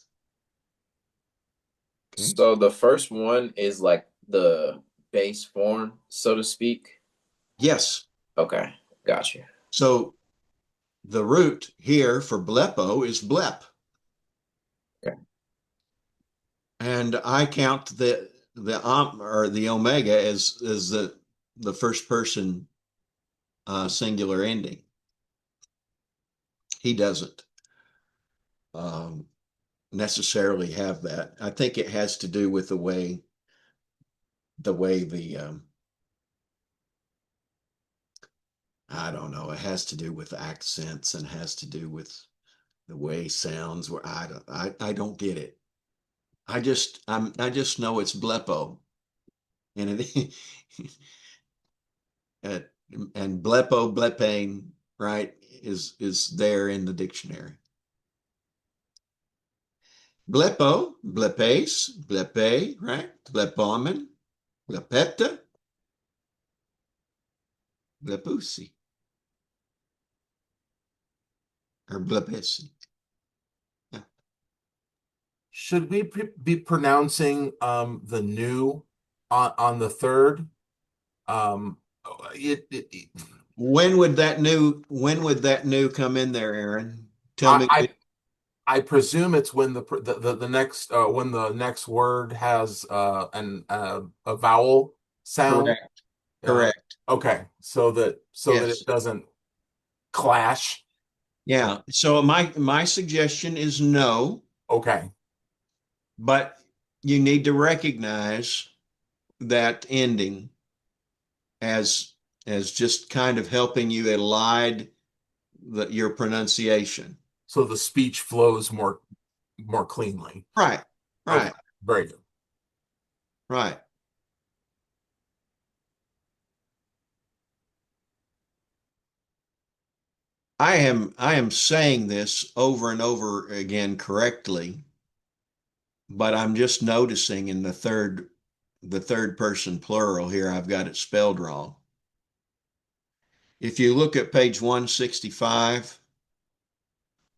Okay. So the first one is like the base form, so to speak. Yes. Okay, got you. So the root here for blepo is blep. Okay. And I count the omega as the first person singular ending. He doesn't necessarily have that. I think it has to do with the way the I don't know. It has to do with accents and has to do with the way sounds. Where I don't get it. I just know it's blepo, and it uh, and blepo blepane, right, is there in the dictionary. Blepo, blepes, blepe, right? Blepomen, blepeta, blepusi, or blepesi. Yeah. Should we be pronouncing the new on the third? Um, it When would that new come in there, Aaron? Tell I, me. I presume it's when the next when the next word has a vowel sound. Correct. Uh, Correct. okay, so that Yes. it doesn't clash. Yeah. So my suggestion is no, Okay, but you need to recognize that ending as just kind of helping you elide your pronunciation. so the speech flows more cleanly. Right. Okay, Right. very good. Right. I am saying this over and over again correctly, but I'm just noticing in the third person plural here, I've got it spelled wrong. If you look at page 165,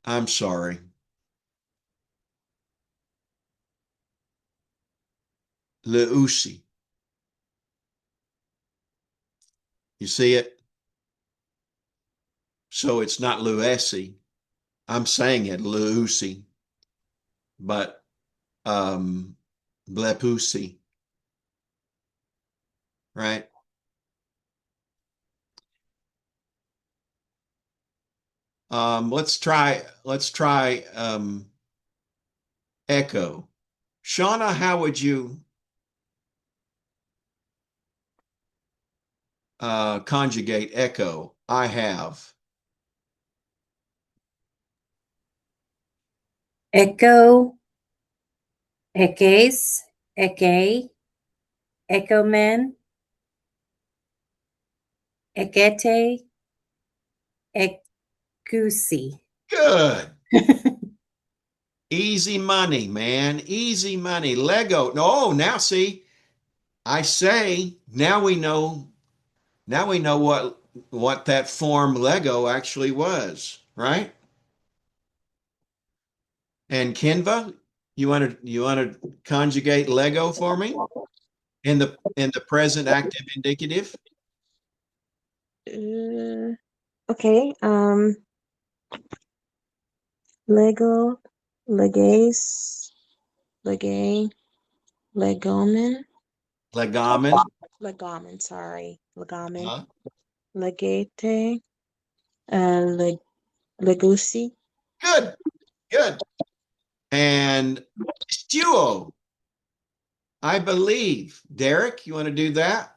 I'm sorry. Leusi. You see it? So it's not Luesi. I'm saying it Leusi, but Blepusi, right? Let's try echo. Shauna, how would you conjugate echo? I have. Echo, ekes, eke, echomen, ekete, ekusi. Good. Easy money, man. Easy money. Lego. No, now see, I say now we know what that form Lego actually was, right? And Canva, you want to conjugate Lego for me in the present active indicative? Okay. Lego, legace, legay, legomen, Legamen. legomen. Sorry, legomen, Huh? legate, leg, legusi. Good, good. And Stuo, I believe. Derek, you want to do that?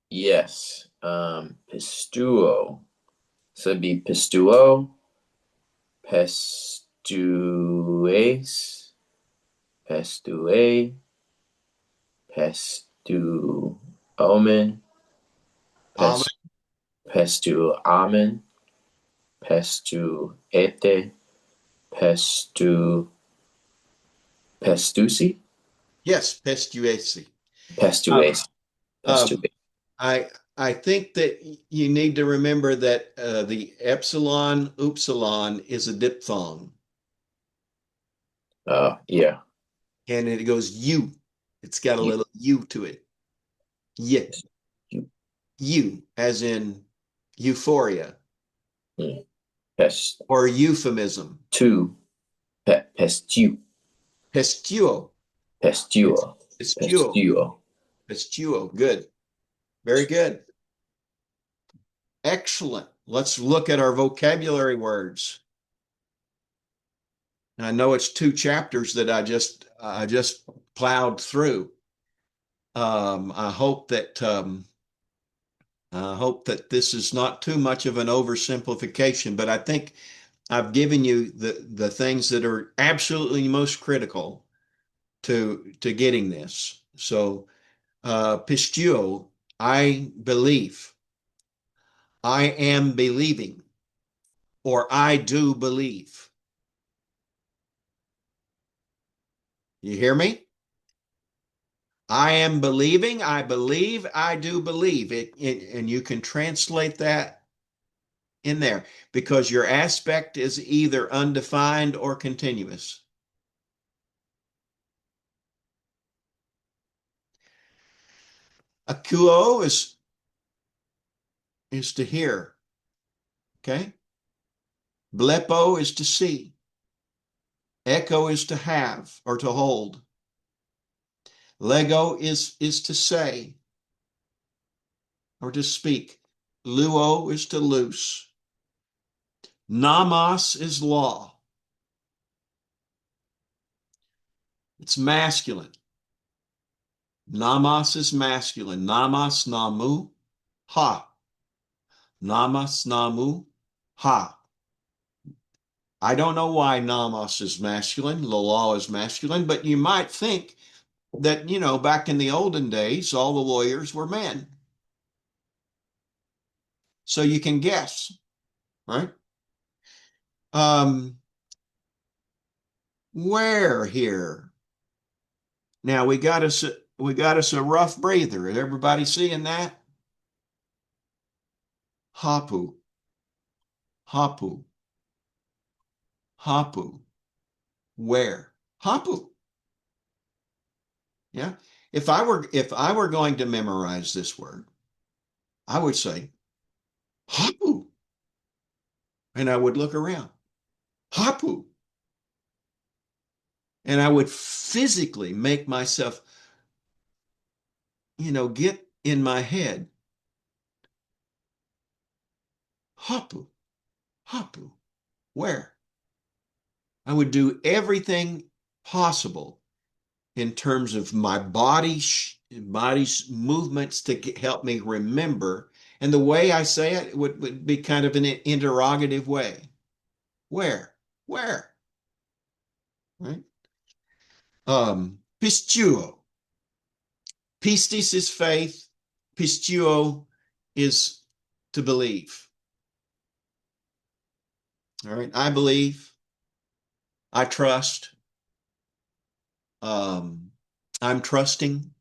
Yes. Pistuo. So it'd be pistuo, pestues, pestue, pestu omen, Um, pest pestu amen, pestu ete, pestu pestusi, yes, Pestuesi. Um, pestues, um, pestue. I I think that you need to remember that the epsilon upsilon is a diphthong, Yeah. and it goes U. It's got a You, little U to it. Yeah, you, U, as in euphoria mm, pestu, or euphemism. Pestiu. Pistuo. Pestuo. Pistuo. Pestuo. Pistuo. Good. Very good. Excellent. Let's look at our vocabulary words. And I know it's 2 chapters that I just plowed through. I hope that this is not too much of an oversimplification, but I think I've given you the things that are absolutely most critical to getting this. So, pisteuo, I believe, I am believing, or I do believe. You hear me? I am believing, I believe, I do believe and you can translate that in there because your aspect is either undefined or continuous. Akuo is to hear. Okay. Blepo is to see. Echo is to have or to hold. Lego is to say or to speak. Luo is to loose. Namas is law. It's masculine. Namas is masculine. Namas, namu, ha. Namas, namu, ha. I don't know why namas is masculine, the law is masculine, but you might think that, back in the olden days, all the lawyers were men. So you can guess, right? Where here? Now we got us a rough breather. Is everybody seeing that? Hapu, hapu, hapu. Where? Hapu. Yeah. If I were going to memorize this word, I would say hapu, and I would look around. Hapu. And I would physically make myself, get in my head. Hapu, hapu. Where? I would do everything possible in terms of my body's movements to help me remember. And the way I say it would be kind of an interrogative way. Where? Where? Right? Pistuo. Pistis is faith. Pistuo is to believe. All right. I believe. I trust. I'm trusting.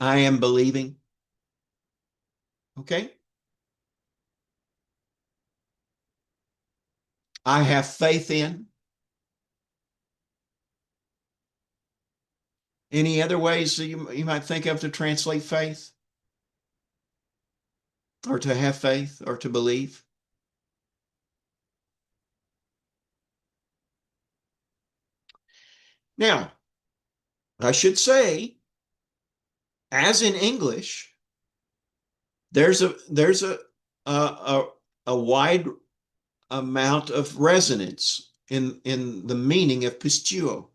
I am believing. Okay. I have faith in. Any other ways that you might think of to translate faith or to have faith or to believe? Now, I should say, as in English, there's a wide amount of resonance in the meaning of pisteuo.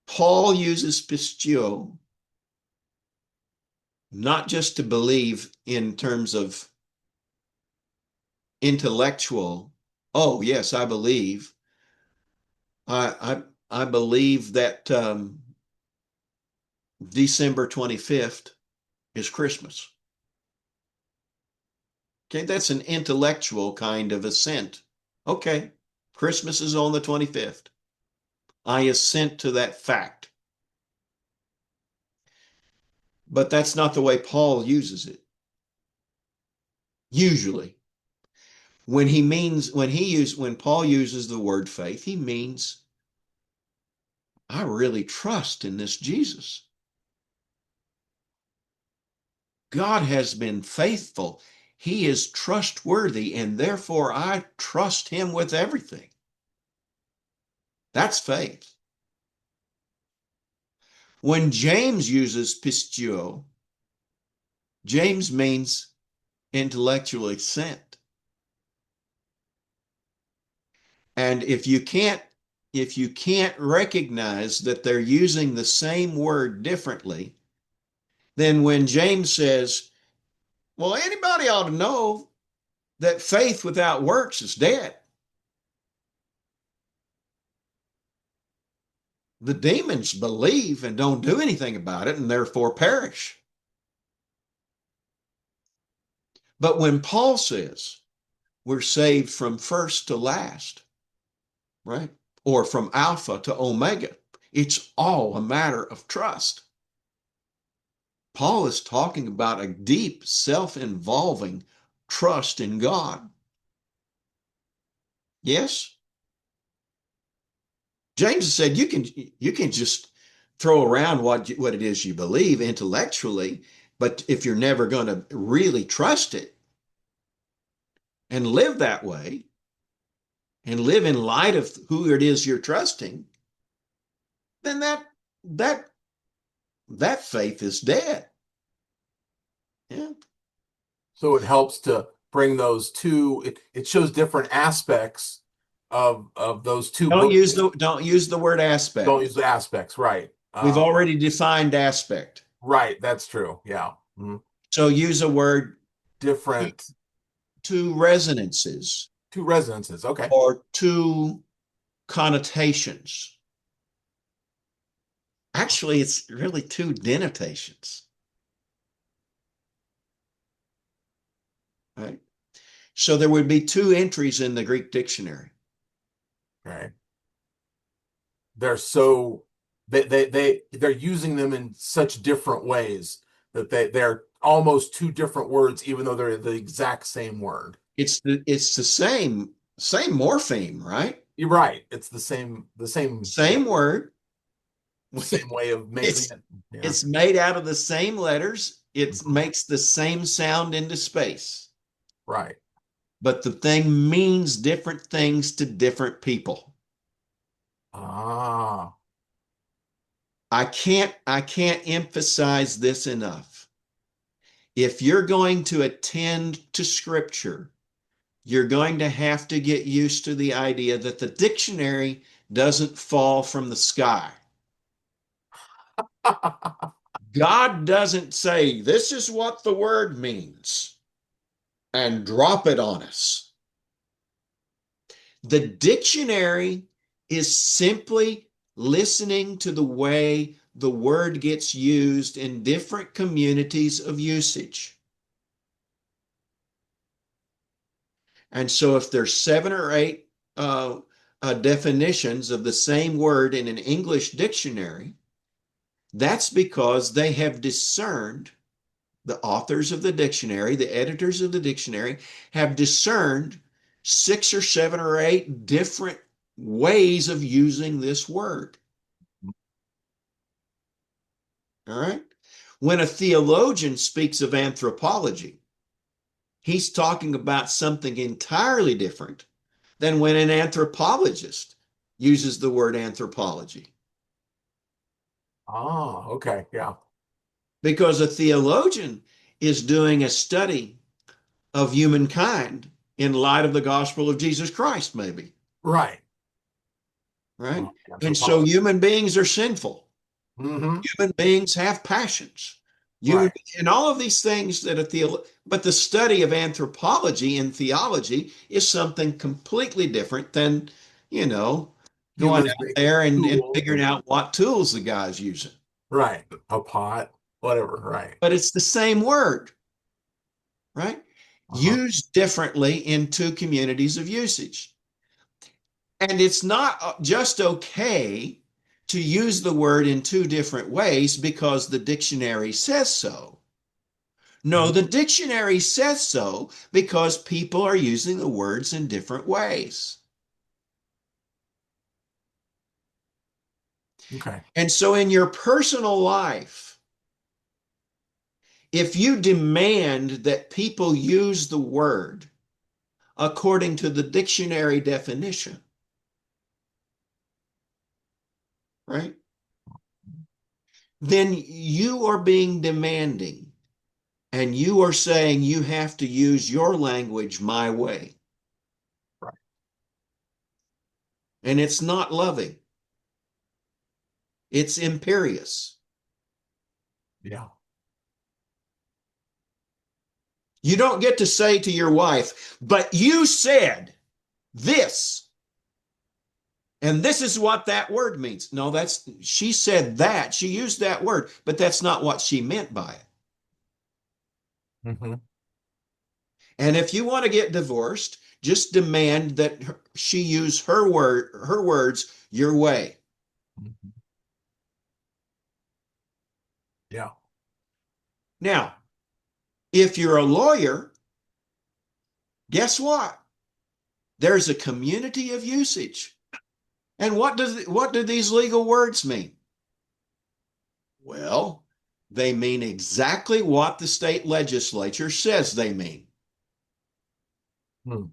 Paul uses pisteuo not just to believe in terms of intellectual, oh yes, I believe. I believe that December 25th is Christmas. Okay, that's an intellectual kind of assent. Okay, Christmas is on the 25th. I assent to that fact. But that's not the way Paul uses it. Usually, when Paul uses the word faith, he means I really trust in this Jesus. God has been faithful. He is trustworthy, and therefore I trust him with everything. That's faith. When James uses pisteuo, James means intellectual assent. And if you can't recognize that they're using the same word differently, then when James says, well, anybody ought to know that faith without works is dead. The demons believe and don't do anything about it and therefore perish. But when Paul says we're saved from first to last, right? Or from alpha to omega, it's all a matter of trust. Paul is talking about a deep, self-involving trust in God. Yes? James said you can just throw around what it is you believe intellectually, but if you're never going to really trust it and live that way and live in light of who it is you're trusting, then that that faith is dead. Yeah. So it helps to bring those two. It shows different aspects of those two Don't books. use the word Don't aspect. use the aspects, right? We've already defined aspect. Right, that's true. Yeah. So use a word Different two resonances two resonances. Okay. or two connotations. Actually, it's really two denotations. Right? So there would be two entries in the Greek dictionary. Right. They're so they're using them in such different ways that they're almost two different words, even though they're the exact same word. It's the same morpheme, right? You're right. It's Same word. same way of making It's it. Yeah. it's made out of the same letters. It Mhm. makes the same sound into space. Right. But the thing means different things to different people. Ah. I can't emphasize this enough. If you're going to attend to scripture, you're going to have to get used to the idea that the dictionary doesn't fall from the sky. God doesn't say, this is what the word means, and drop it on us. The dictionary is simply listening to the way the word gets used in different communities of usage. And so if there's 7 or 8 definitions of the same word in an English dictionary, that's because they have discerned, the authors of the dictionary, the editors of the dictionary, have discerned 6 or 7 or 8 different ways of using this word. All right. When a theologian speaks of anthropology, he's talking about something entirely different than when an anthropologist uses the word anthropology. Ah, okay. Yeah. Because a theologian is doing a study of humankind in light of the gospel of Jesus Christ, maybe. Right. Right. And so Anthropology. human beings are sinful. Mm-hmm. Human beings have passions. Human Right. and all of these things that but the study of anthropology and theology is something completely different than, you know, going Humans out making there and tools figuring out what tools the guy's using. right. A pot, whatever. Right. But it's the same word, right? Uh-huh. Used differently in two communities of usage. And it's not just okay to use the word in two different ways because the dictionary says so. No, the dictionary says so because people are using the words in different ways. Okay. And so in your personal life, If you demand that people use the word according to the dictionary definition, right? Then you are being demanding and you are saying you have to use your language my way. Right. And it's not loving. It's imperious. Yeah. You don't get to say to your wife, but you said this, and this is what that word means. No, she said that. She used that word, but that's not what she meant by it. Mm-hmm. And if you want to get divorced, just demand that she use her words your way. Mm-hmm. Yeah. Now, if you're a lawyer, guess what? There's a community of usage. And what do these legal words mean? Well, they mean exactly what the state legislature says they mean. Hmm.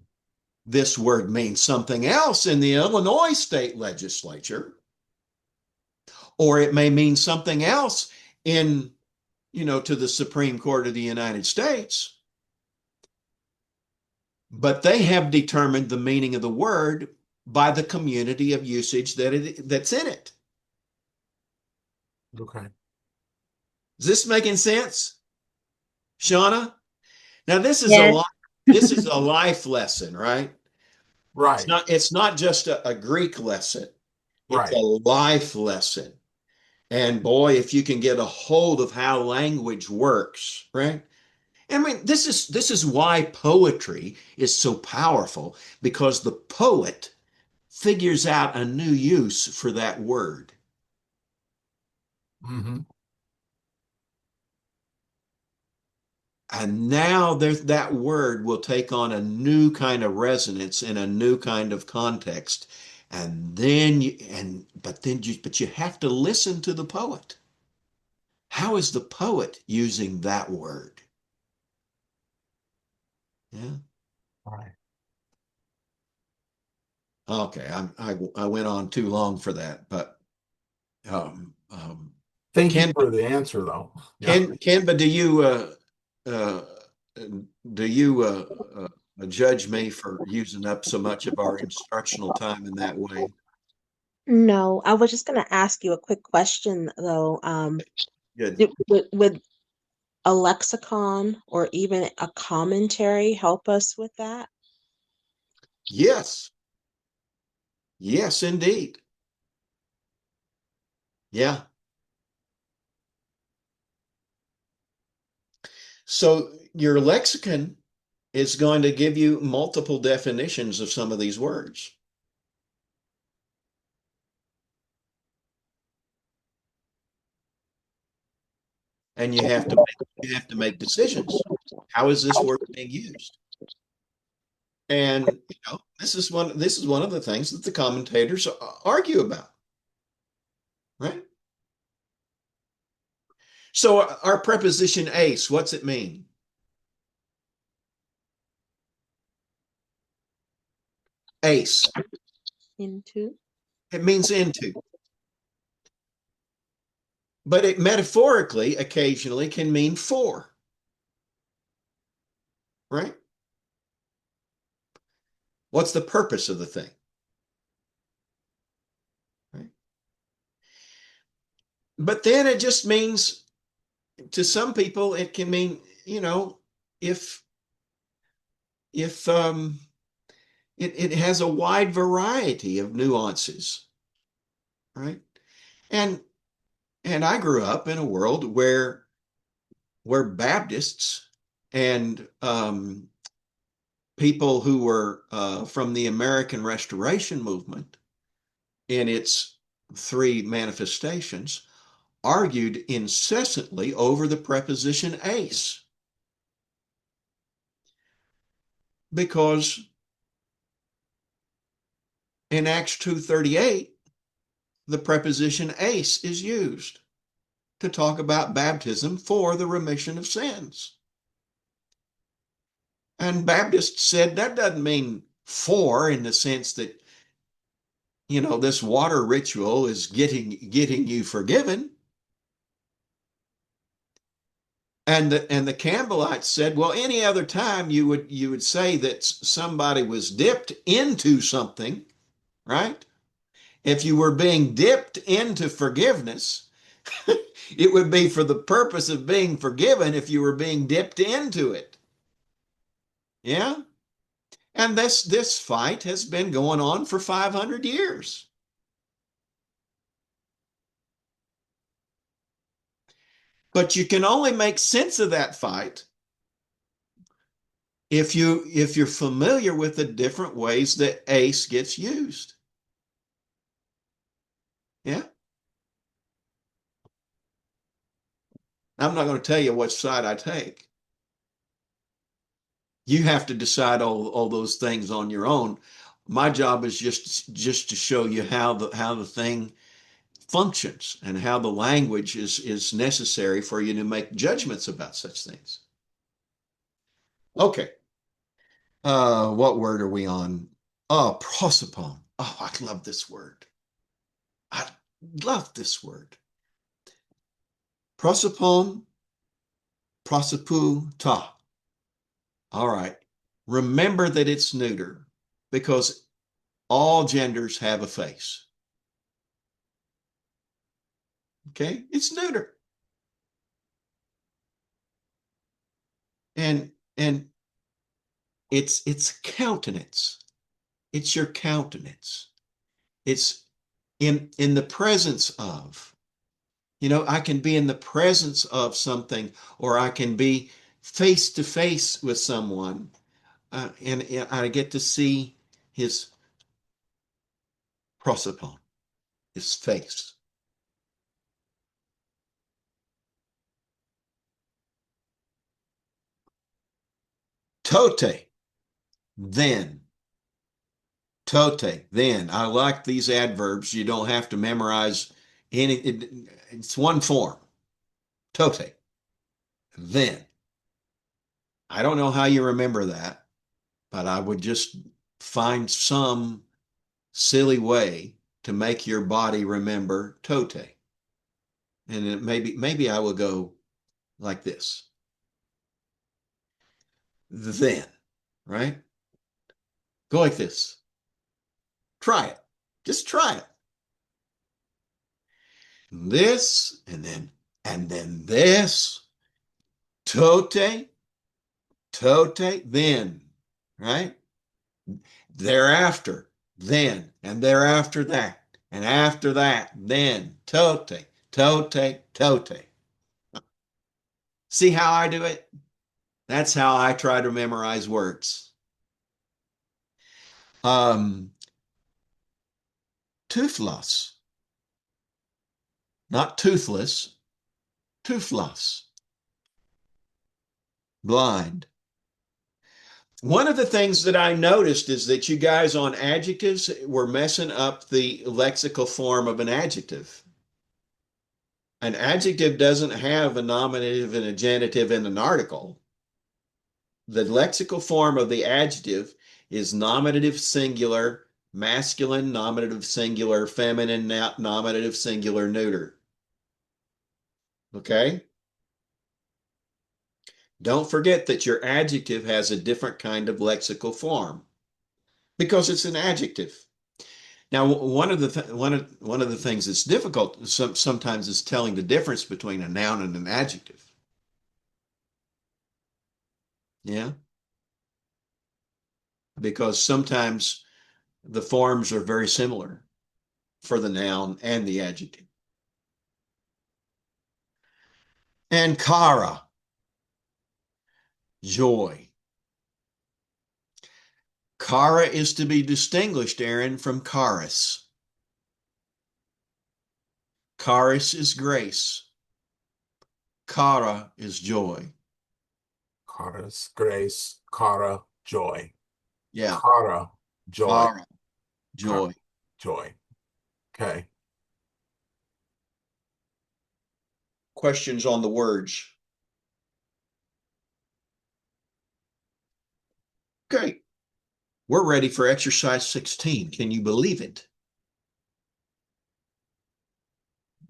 This word means something else in the Illinois state legislature, or it may mean something else in, to the Supreme Court of the United States. But they have determined the meaning of the word by the community of usage that's in it. Okay. Is this making sense, Shauna? Now Yes. this is a life lesson, right? Right. It's not just a Greek lesson. It's a Right. life lesson. And boy, if you can get a hold of how language works, right? I mean, this is why poetry is so powerful, because the poet figures out a new use for that word. Mm-hmm. And now that word will take on a new kind of resonance in a new kind of context. And then but you have to listen to the poet. How is the poet using that word? Yeah. Right. Okay. I went on too long for that, but Thank you Ken, for the answer, though. Yeah. But uh, do you judge me for using up so much of our instructional time in that way? No, I was just going to ask you a quick question though. Good. Would a lexicon or even a commentary help us with that? Yes. Yes, indeed. Yeah. So your lexicon is going to give you multiple definitions of some of these words. And you have to make decisions. How is this word being used? And this is one of the things that the commentators argue about, right? So our preposition ace, what's it mean? Ace. Into? It means into. But it metaphorically occasionally can mean for, right? What's the purpose of the thing? Right? But then it just means, to some people, it can mean, if if it has a wide variety of nuances, right? And and I grew up in a world where Baptists and people who were from the American Restoration movement in its three manifestations argued incessantly over the preposition ace, because in Acts 2:38 the preposition ace is used. to talk about baptism for the remission of sins. And Baptists said that doesn't mean for in the sense that, this water ritual is getting you forgiven. And the Campbellites said, well, any other time you would say that somebody was dipped into something, right? If you were being dipped into forgiveness, it would be for the purpose of being forgiven if you were being dipped into it. Yeah? And this fight has been going on for 500 years. But you can only make sense of that fight if you're familiar with the different ways that ACE gets used. Yeah? I'm not going to tell you which side I take. You have to decide all those things on your own. My job is just to show you how the thing functions and how the language is necessary for you to make judgments about such things. Okay. What word are we on? Oh, prosopon. Oh, I love this word. I love this word. Prosopon, prosopu, ta. All right. Remember that it's neuter because all genders have a face. Okay? It's neuter. And it's countenance. It's your countenance. It's in the presence of. I can be in the presence of something, or I can be face to face with someone, and I get to see his prosopon, his face. Tote, then. Tote, then. I like these adverbs. You don't have to memorize any. It's one form. Tote, then. I don't know how you remember that, but I would just find some silly way to make your body remember tote. And maybe I will go like this. Then, right? Go like this. Try it. Just try it. This, and then this. Tote, tote, then, right? Thereafter, then, and thereafter that, and after that, then, tote, tote, tote. See how I do it? That's how I try to memorize words. Toothless, not toothless, toothless, blind. One of the things that I noticed is that you guys on adjectives were messing up the lexical form of an adjective. An adjective doesn't have a nominative and a genitive and an article. The lexical form of the adjective is nominative singular, masculine, nominative singular, feminine, nominative singular, neuter. Okay? Don't forget that your adjective has a different kind of lexical form because it's an adjective. Now, one of the things that's difficult sometimes is telling the difference between a noun and an adjective. Yeah, because sometimes the forms are very similar for the noun and the adjective. And kara, joy. Kara is to be distinguished, Aaron, from charis. Charis is grace. Kara is joy. Charis, grace, kara, joy. Yeah. Kara, joy. Kara, joy. Joy. Okay. questions on the words? Okay. We're ready for exercise 16. Can you believe it?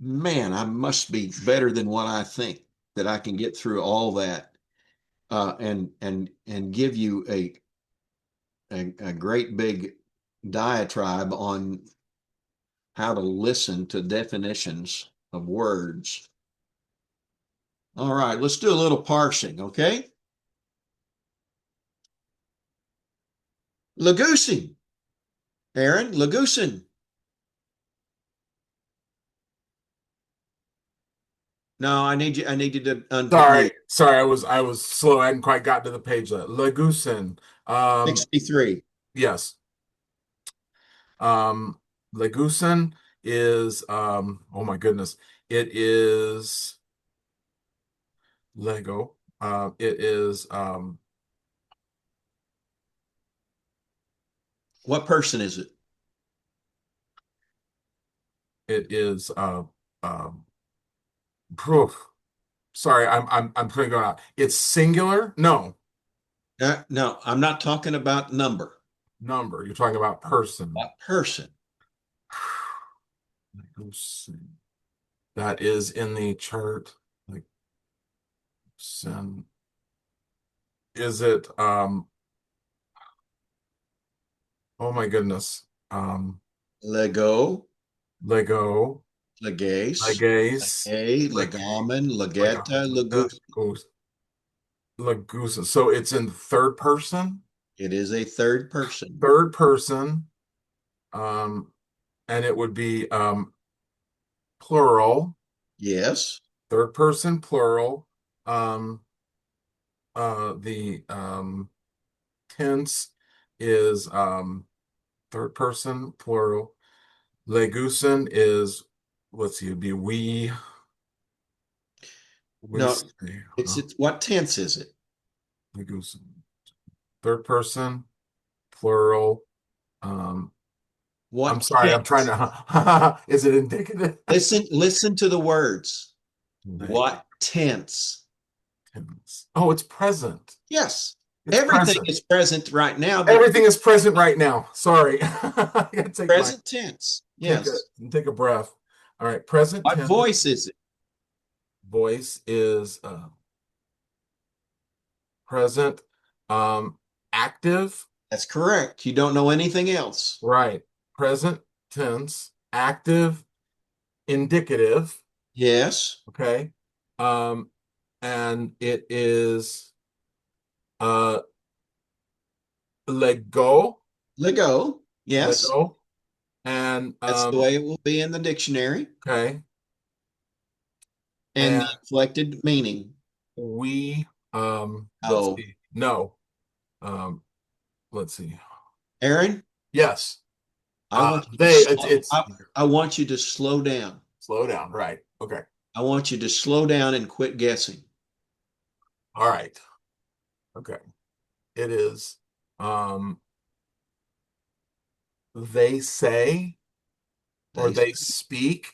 Man, I must be better than what I think that I can get through all that and give you a great big diatribe on how to listen to definitions of words. All right, let's do a little parsing, okay? Lagusing. Aaron, Lagusing. No, I need you to unmute. Sorry, I was slow. I hadn't quite got to the page yet. Legusin. 63. Yes. Legusin is oh my goodness. It is Lego. It is What person is it? it is phew. Sorry, I'm putting it out. It's singular? No. No, I'm not talking about number. Number. You're talking about person. About person. Legusin. That is in the chart. Like sin. Is it oh my goodness. Lego, Lego, Legase, Legace, Legamen, Legetta, Lega, Lagus. Lagusa. So it's in third person, It is a third person. third person, and it would be plural, Yes. third person plural. Um, the tense is third person plural. Legusin is let's see, it'd be we No, say, it's what tense is it? Legusin. Third person plural. Um, I'm What sorry, I'm trying tense? to. Is it indicative? Listen to the words. Like, What tense? oh, it's present. Yes. It's Everything present. is present right now, but Everything is present right now. Sorry, I gotta present tense. take a Yes. take a breath. All right, present What tense. voice is it? Voice is present. Active. That's correct. You don't know anything else. Right. Present tense. Active. Indicative. Yes. Okay. Um, and it is uh Lego, Lego. Yes. Lego, and That's the way it will be in the dictionary. okay, And and the inflected meaning. we let's Oh, see, no, um, let's see, Aaron, yes, I want you to they it's I want you to slow down. slow down, right? Okay, I want you to slow down and quit guessing. all right, okay, it is um they say or They they speak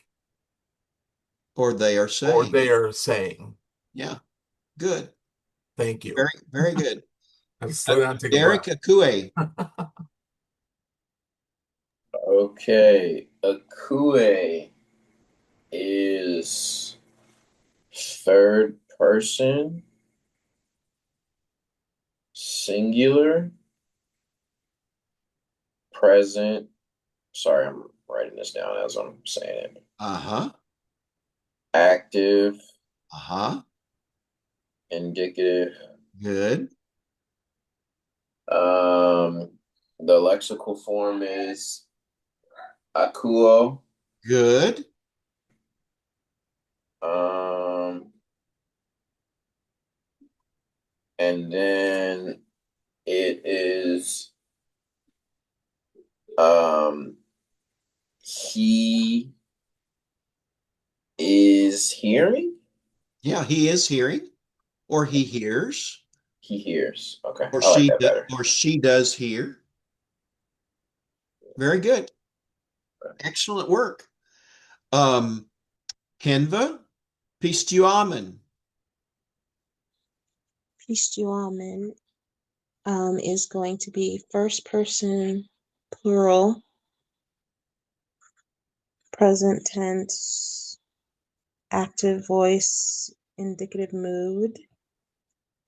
or they are or saying. they are saying. Yeah, good. Thank you. Very, very good. I have to slow down, and take a Derek breath. Akue. Okay, Akue is third person, singular, present. Sorry, I'm writing this down as I'm saying it. Uh-huh. Active, Uh-huh. indicative. Good. The lexical form is akuo. Good. Um, and then it is um he is hearing. Yeah, he is hearing, or he hears, He hears. Okay, I like that better. or she does hear. Very good. Excellent work. Um, Canva, Pistuamen. Pistuamen is going to be first person plural, present tense, active voice, indicative mood,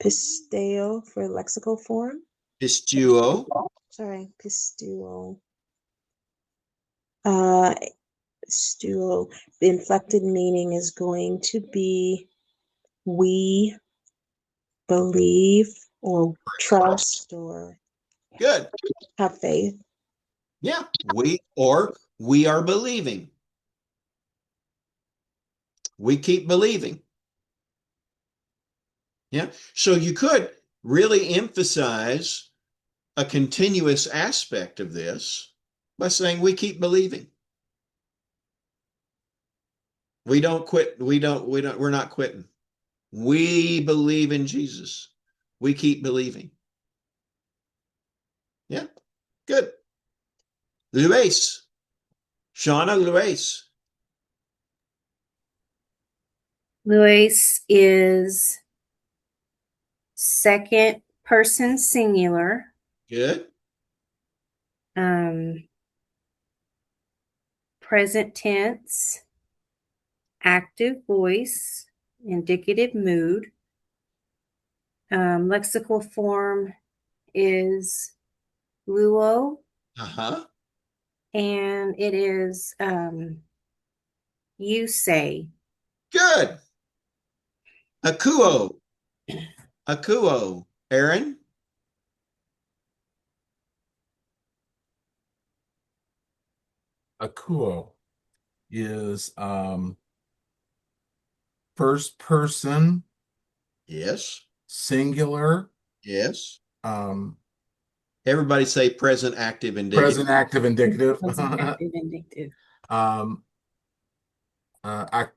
pisteo for lexical form. Pistuo. Sorry, pistuo. Pistuo. The inflected meaning is going to be we believe or trust or Good. have faith. Yeah. We are believing. We keep believing. Yeah. So you could really emphasize a continuous aspect of this by saying we keep believing. We don't quit. We're not quitting. We believe in Jesus. We keep believing. Yeah. Good. Luis. Shauna Luis. Luis is second person singular, Good. um, present tense, active voice, indicative mood. Lexical form is luo, Uh-huh. and it is you say. Good. Akuo. Akuo. Aaron. Akuo is first person Yes. singular, Yes. um, Everybody say present active indicative. present active indicative. Present active indicative. um, uh,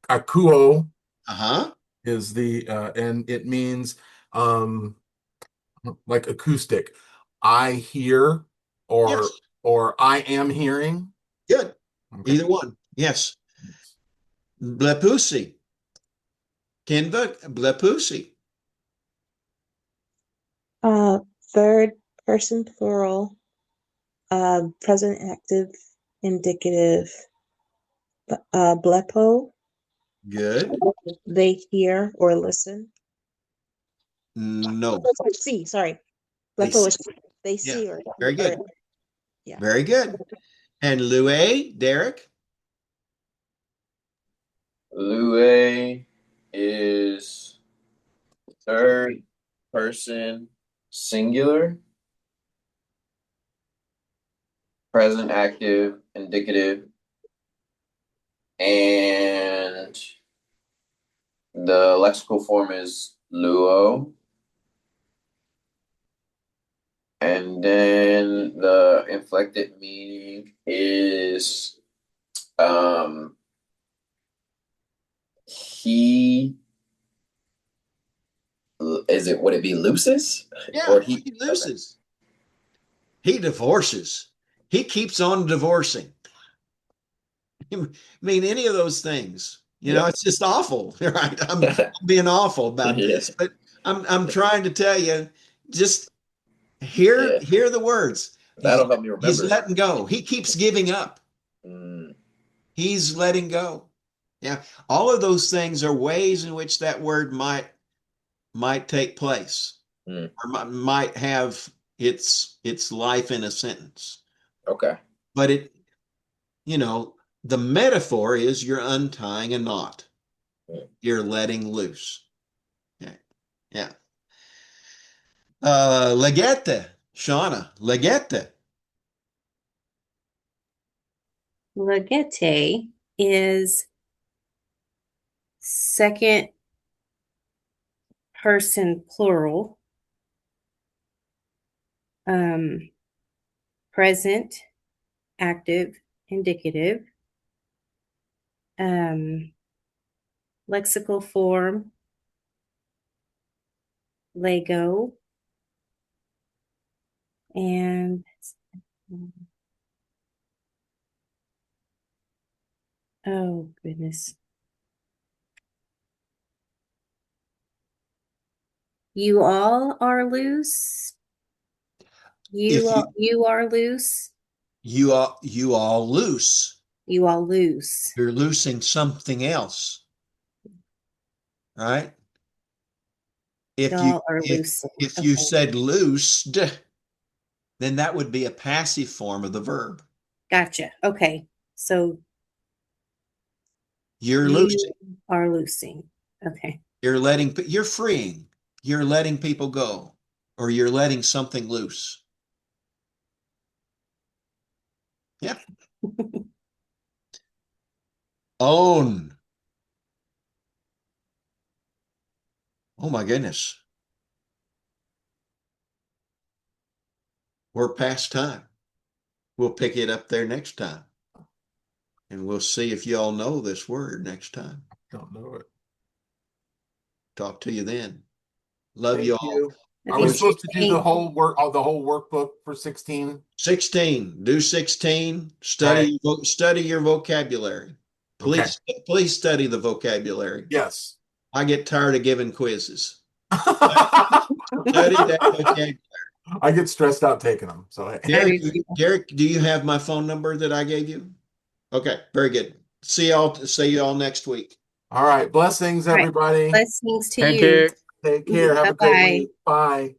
akuo Uh-huh. is and it means um, like acoustic. I hear or Yes. I am hearing. Good. Okay. Either one. Yes. Blepusi. Kinva. Blepusi. Third person plural, present active indicative, blepo, Good. they hear or listen. No. See, sorry. They Blepo see. is they Yeah. see Very good. yeah. Very good. And Lue, Derek. Lue is third person singular, present active indicative, and the lexical form is luo. And then the inflected meaning is he would it be Lucis Yeah. or he He okay. loses. He divorces. He keeps on divorcing. I mean, any of those things. Yeah. It's just awful, right? I'm being awful about Yes. this, but I'm trying to tell you, just hear Yeah. hear the words. That'll help me He's remember it. letting go. He keeps giving up. Mm, He's letting go. Yeah, all of those things are ways in which that word might take place mm, or might have its life in a sentence. okay. But the metaphor is you're untying a knot. Mm. You're letting loose. Yeah. Yeah. Legette, Shauna, Legette. Legete is second person plural, um, present active indicative, um, lexical form Lego, and oh goodness, You all are loose. If You are loose. you all loose. You all loose. You're loosing something else, right? Y'all are loose. If you Okay. said loosed, then that would be a passive form of the verb. Gotcha. Okay. So You're you loosing. are loosing. Okay. You're freeing. You're letting people go, or you're letting something loose. Yep. Own. Oh my goodness. We're past time. We'll pick it up there next time. And we'll see if y'all know this word next time. Don't know it. Talk to you then. Love Thank you all. you. I Are we think supposed to do the 16. whole workbook for 16? 16. Do 16. Okay. Study your vocabulary. Okay. Please study the vocabulary. Yes. I get tired of giving quizzes. I Study that vocabulary. get stressed out taking them. So I Derek, do too. Derek, do you have my phone number that I gave you? Okay, very good. See y'all next week. all right. Blessings, All right. everybody. Blessings to Thank you. you. Take care. Have Bye a great bye. week. Bye.